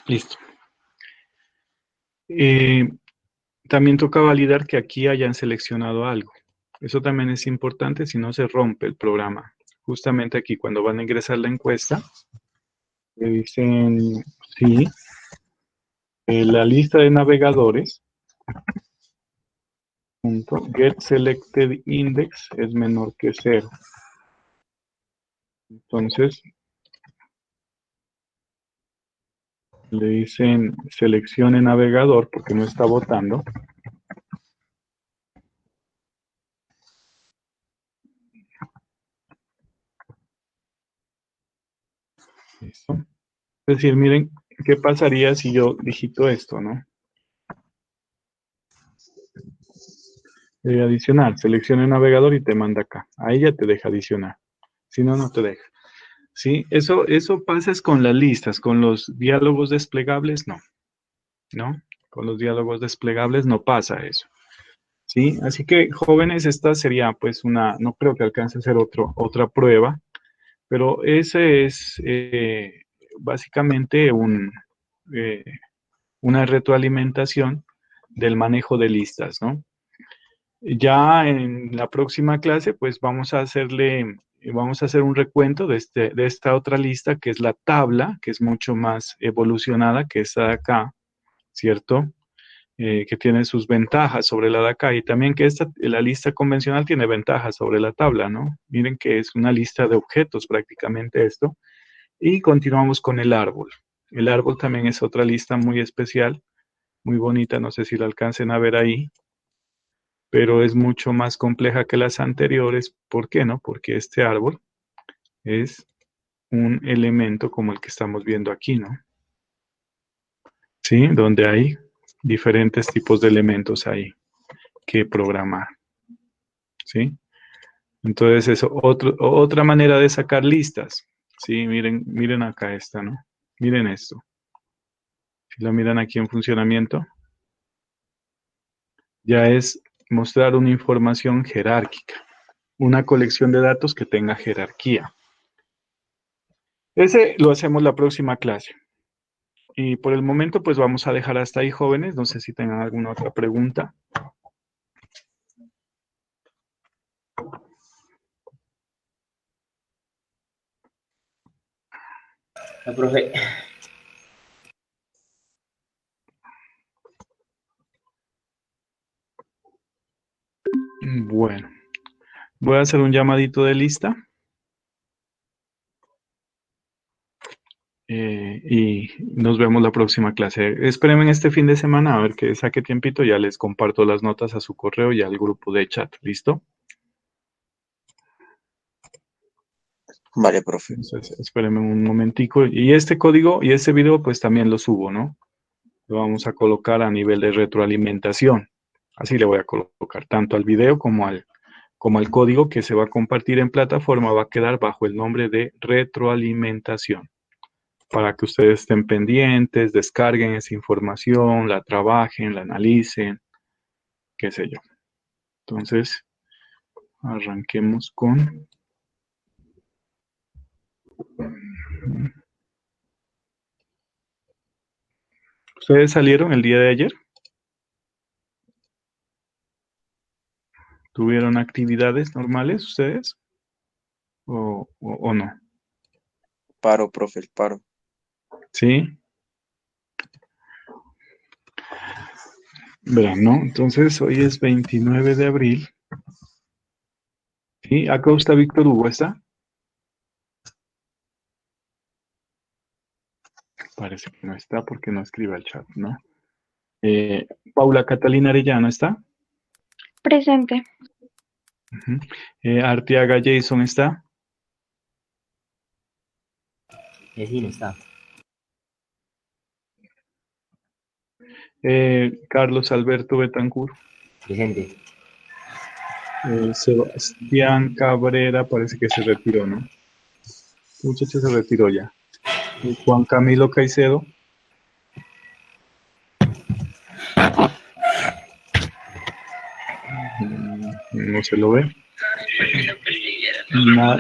Listo. También toca validar que aquí hayan seleccionado algo. Eso también es importante, si no se rompe el programa. Justamente aquí cuando van a ingresar la encuesta, le dicen sí, la lista de navegadores, get selected index es menor que 0. Entonces, le dicen seleccione navegador porque no está votando. Listo. Es decir, miren, ¿qué pasaría si yo digito esto, no? Adicionar, seleccione navegador y te manda acá. Ahí ya te deja adicionar. Si no, no te deja. ¿Sí? Eso pasa es con las listas, con los diálogos desplegables, no. ¿No? Con los diálogos desplegables no pasa eso. ¿Sí? Así que, jóvenes, esta sería pues no creo que alcance a ser otra prueba, pero ese es básicamente eh, una retroalimentación del manejo de listas, ¿no? Ya en la próxima clase, pues vamos a hacer un recuento de esta otra lista, que es la tabla, que es mucho más evolucionada que esta de acá, ¿cierto? Que tiene sus ventajas sobre la de acá y también que la lista convencional tiene ventajas sobre la tabla, ¿no? Miren que es una lista de objetos prácticamente esto. Y continuamos con el árbol. El árbol también es otra lista muy especial, muy bonita, no sé si la alcancen a ver ahí, pero es mucho más compleja que las anteriores. ¿Por qué no? Porque este árbol es un elemento como el que estamos viendo aquí, ¿no? Sí, donde hay diferentes tipos de elementos ahí que programar, ¿sí? Entonces, eso, otra manera de sacar listas, ¿sí? Miren acá esta, ¿no? Miren esto. Si lo miran aquí en funcionamiento, ya es mostrar una información jerárquica, una colección de datos que tenga jerarquía. Ese lo hacemos la próxima clase. Y por el momento, pues vamos a dejar hasta ahí, jóvenes. No sé si tengan alguna otra pregunta. No, profe. Bueno, voy a hacer un llamadito de lista. Y nos vemos la próxima clase. Espérenme este fin de semana a ver que saque tiempito. Ya les comparto las notas a su correo y al grupo de chat. ¿Listo? Vale, profe. Entonces, espérenme un momentico. Y este código y este video pues también lo subo, ¿no? Lo vamos a colocar a nivel de retroalimentación. Así le voy a colocar tanto al video como al código que se va a compartir en plataforma. Va a quedar bajo el nombre de retroalimentación, para que ustedes estén pendientes, descarguen esa información, la trabajen, la analicen, qué sé yo. Entonces, arranquemos con... ¿Ustedes salieron el día de ayer? ¿Tuvieron actividades normales ustedes? ¿O no? Paro, profe, el paro. ¿Sí? Verán, ¿no? Entonces, hoy es 29 de abril. ¿Sí? Acá está Víctor Hugo, ¿está? Parece que no está porque no escribe al chat, ¿no? Paula Catalina Arellano, ¿está? Presente. Uh-huh. Arteaga Jason, ¿está? Sí, no está. Carlos Alberto Betancourt. Presente. Sebastián Cabrera parece que se retiró, ¿no? El muchacho se retiró ya. Juan Camilo Caicedo. No se lo ve.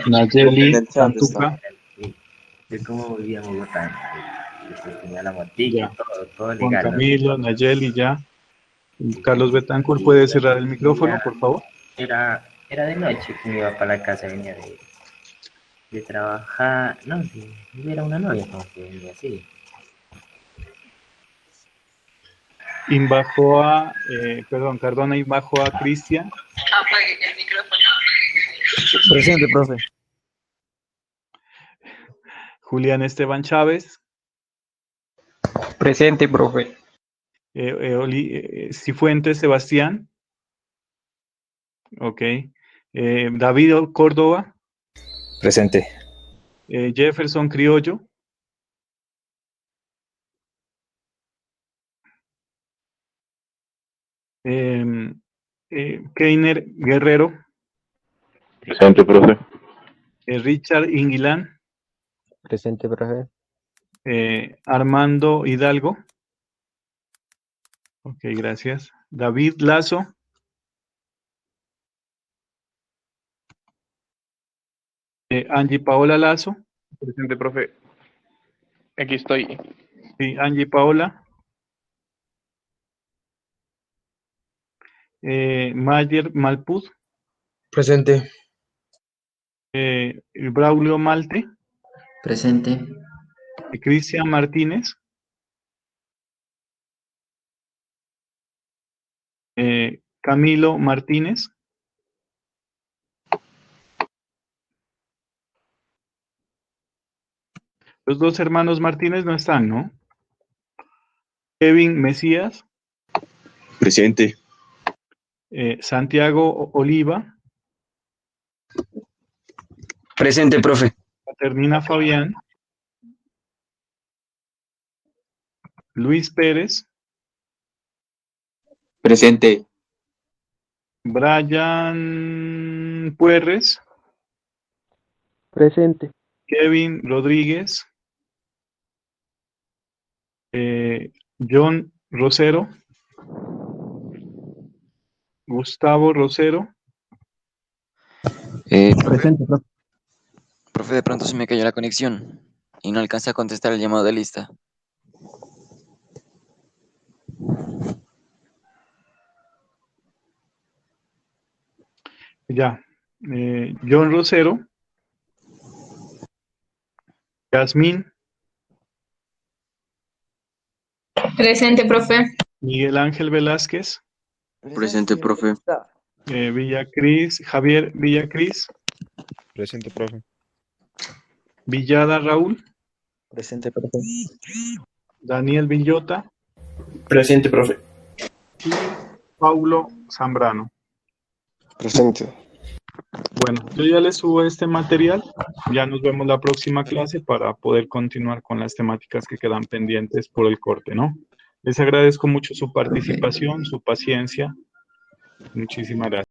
Nayeli En el chat Santuca. Es como volví a Bogotá. Después tenía la motica Ya. y todo Juan legal. Camilo, Nayeli, ya. Carlos Betancourt, ¿puede cerrar el micrófono, por favor? Era de noche que me iba para la casa, venía de trabajar. No, si hubiera una novia, como que venía así. Cardona bajo a Cristian. Apague el micrófono. Presente, profe. Julián Esteban Chávez. Presente, profe. Cifuentes Sebastián. Ok. David Córdoba. Presente. Jefferson Criollo. Keiner Guerrero. Presente, profe. Richard Inguilán. Presente, profe. Armando Hidalgo. Ok, gracias. David Lazo. Angie Paola Lazo. Presente, profe. Aquí estoy. Sí, Angie Paola. Mayer Malpuz. Presente. Braulio Malte. Presente. Cristian Martínez. Camilo Martínez. Los dos hermanos Martínez no están, ¿no? Kevin Mesías. Presente. Santiago Oliva. Presente, profe. Paternina Fabián. Luis Pérez. Presente. Brian Puerres. Presente. Kevin Rodríguez. John Rosero. Gustavo Rosero. Presente, profe. Profe, de pronto se me cayó la conexión y no alcancé a contestar el llamado de lista. Ya. John Rosero. Yasmín. Presente, profe. Miguel Ángel Velázquez. Presente, profe. Villacris. Javier Villacris. Presente, profe. Villada Raúl. Presente, profe. Daniel Villota. Presente, profe. Y Paulo Zambrano. Presente. Bueno, yo ya les subo este material. Ya nos vemos la próxima clase para poder continuar con las temáticas que quedan pendientes por el corte, ¿no? Les agradezco mucho su participación, su paciencia. Muchísimas gracias.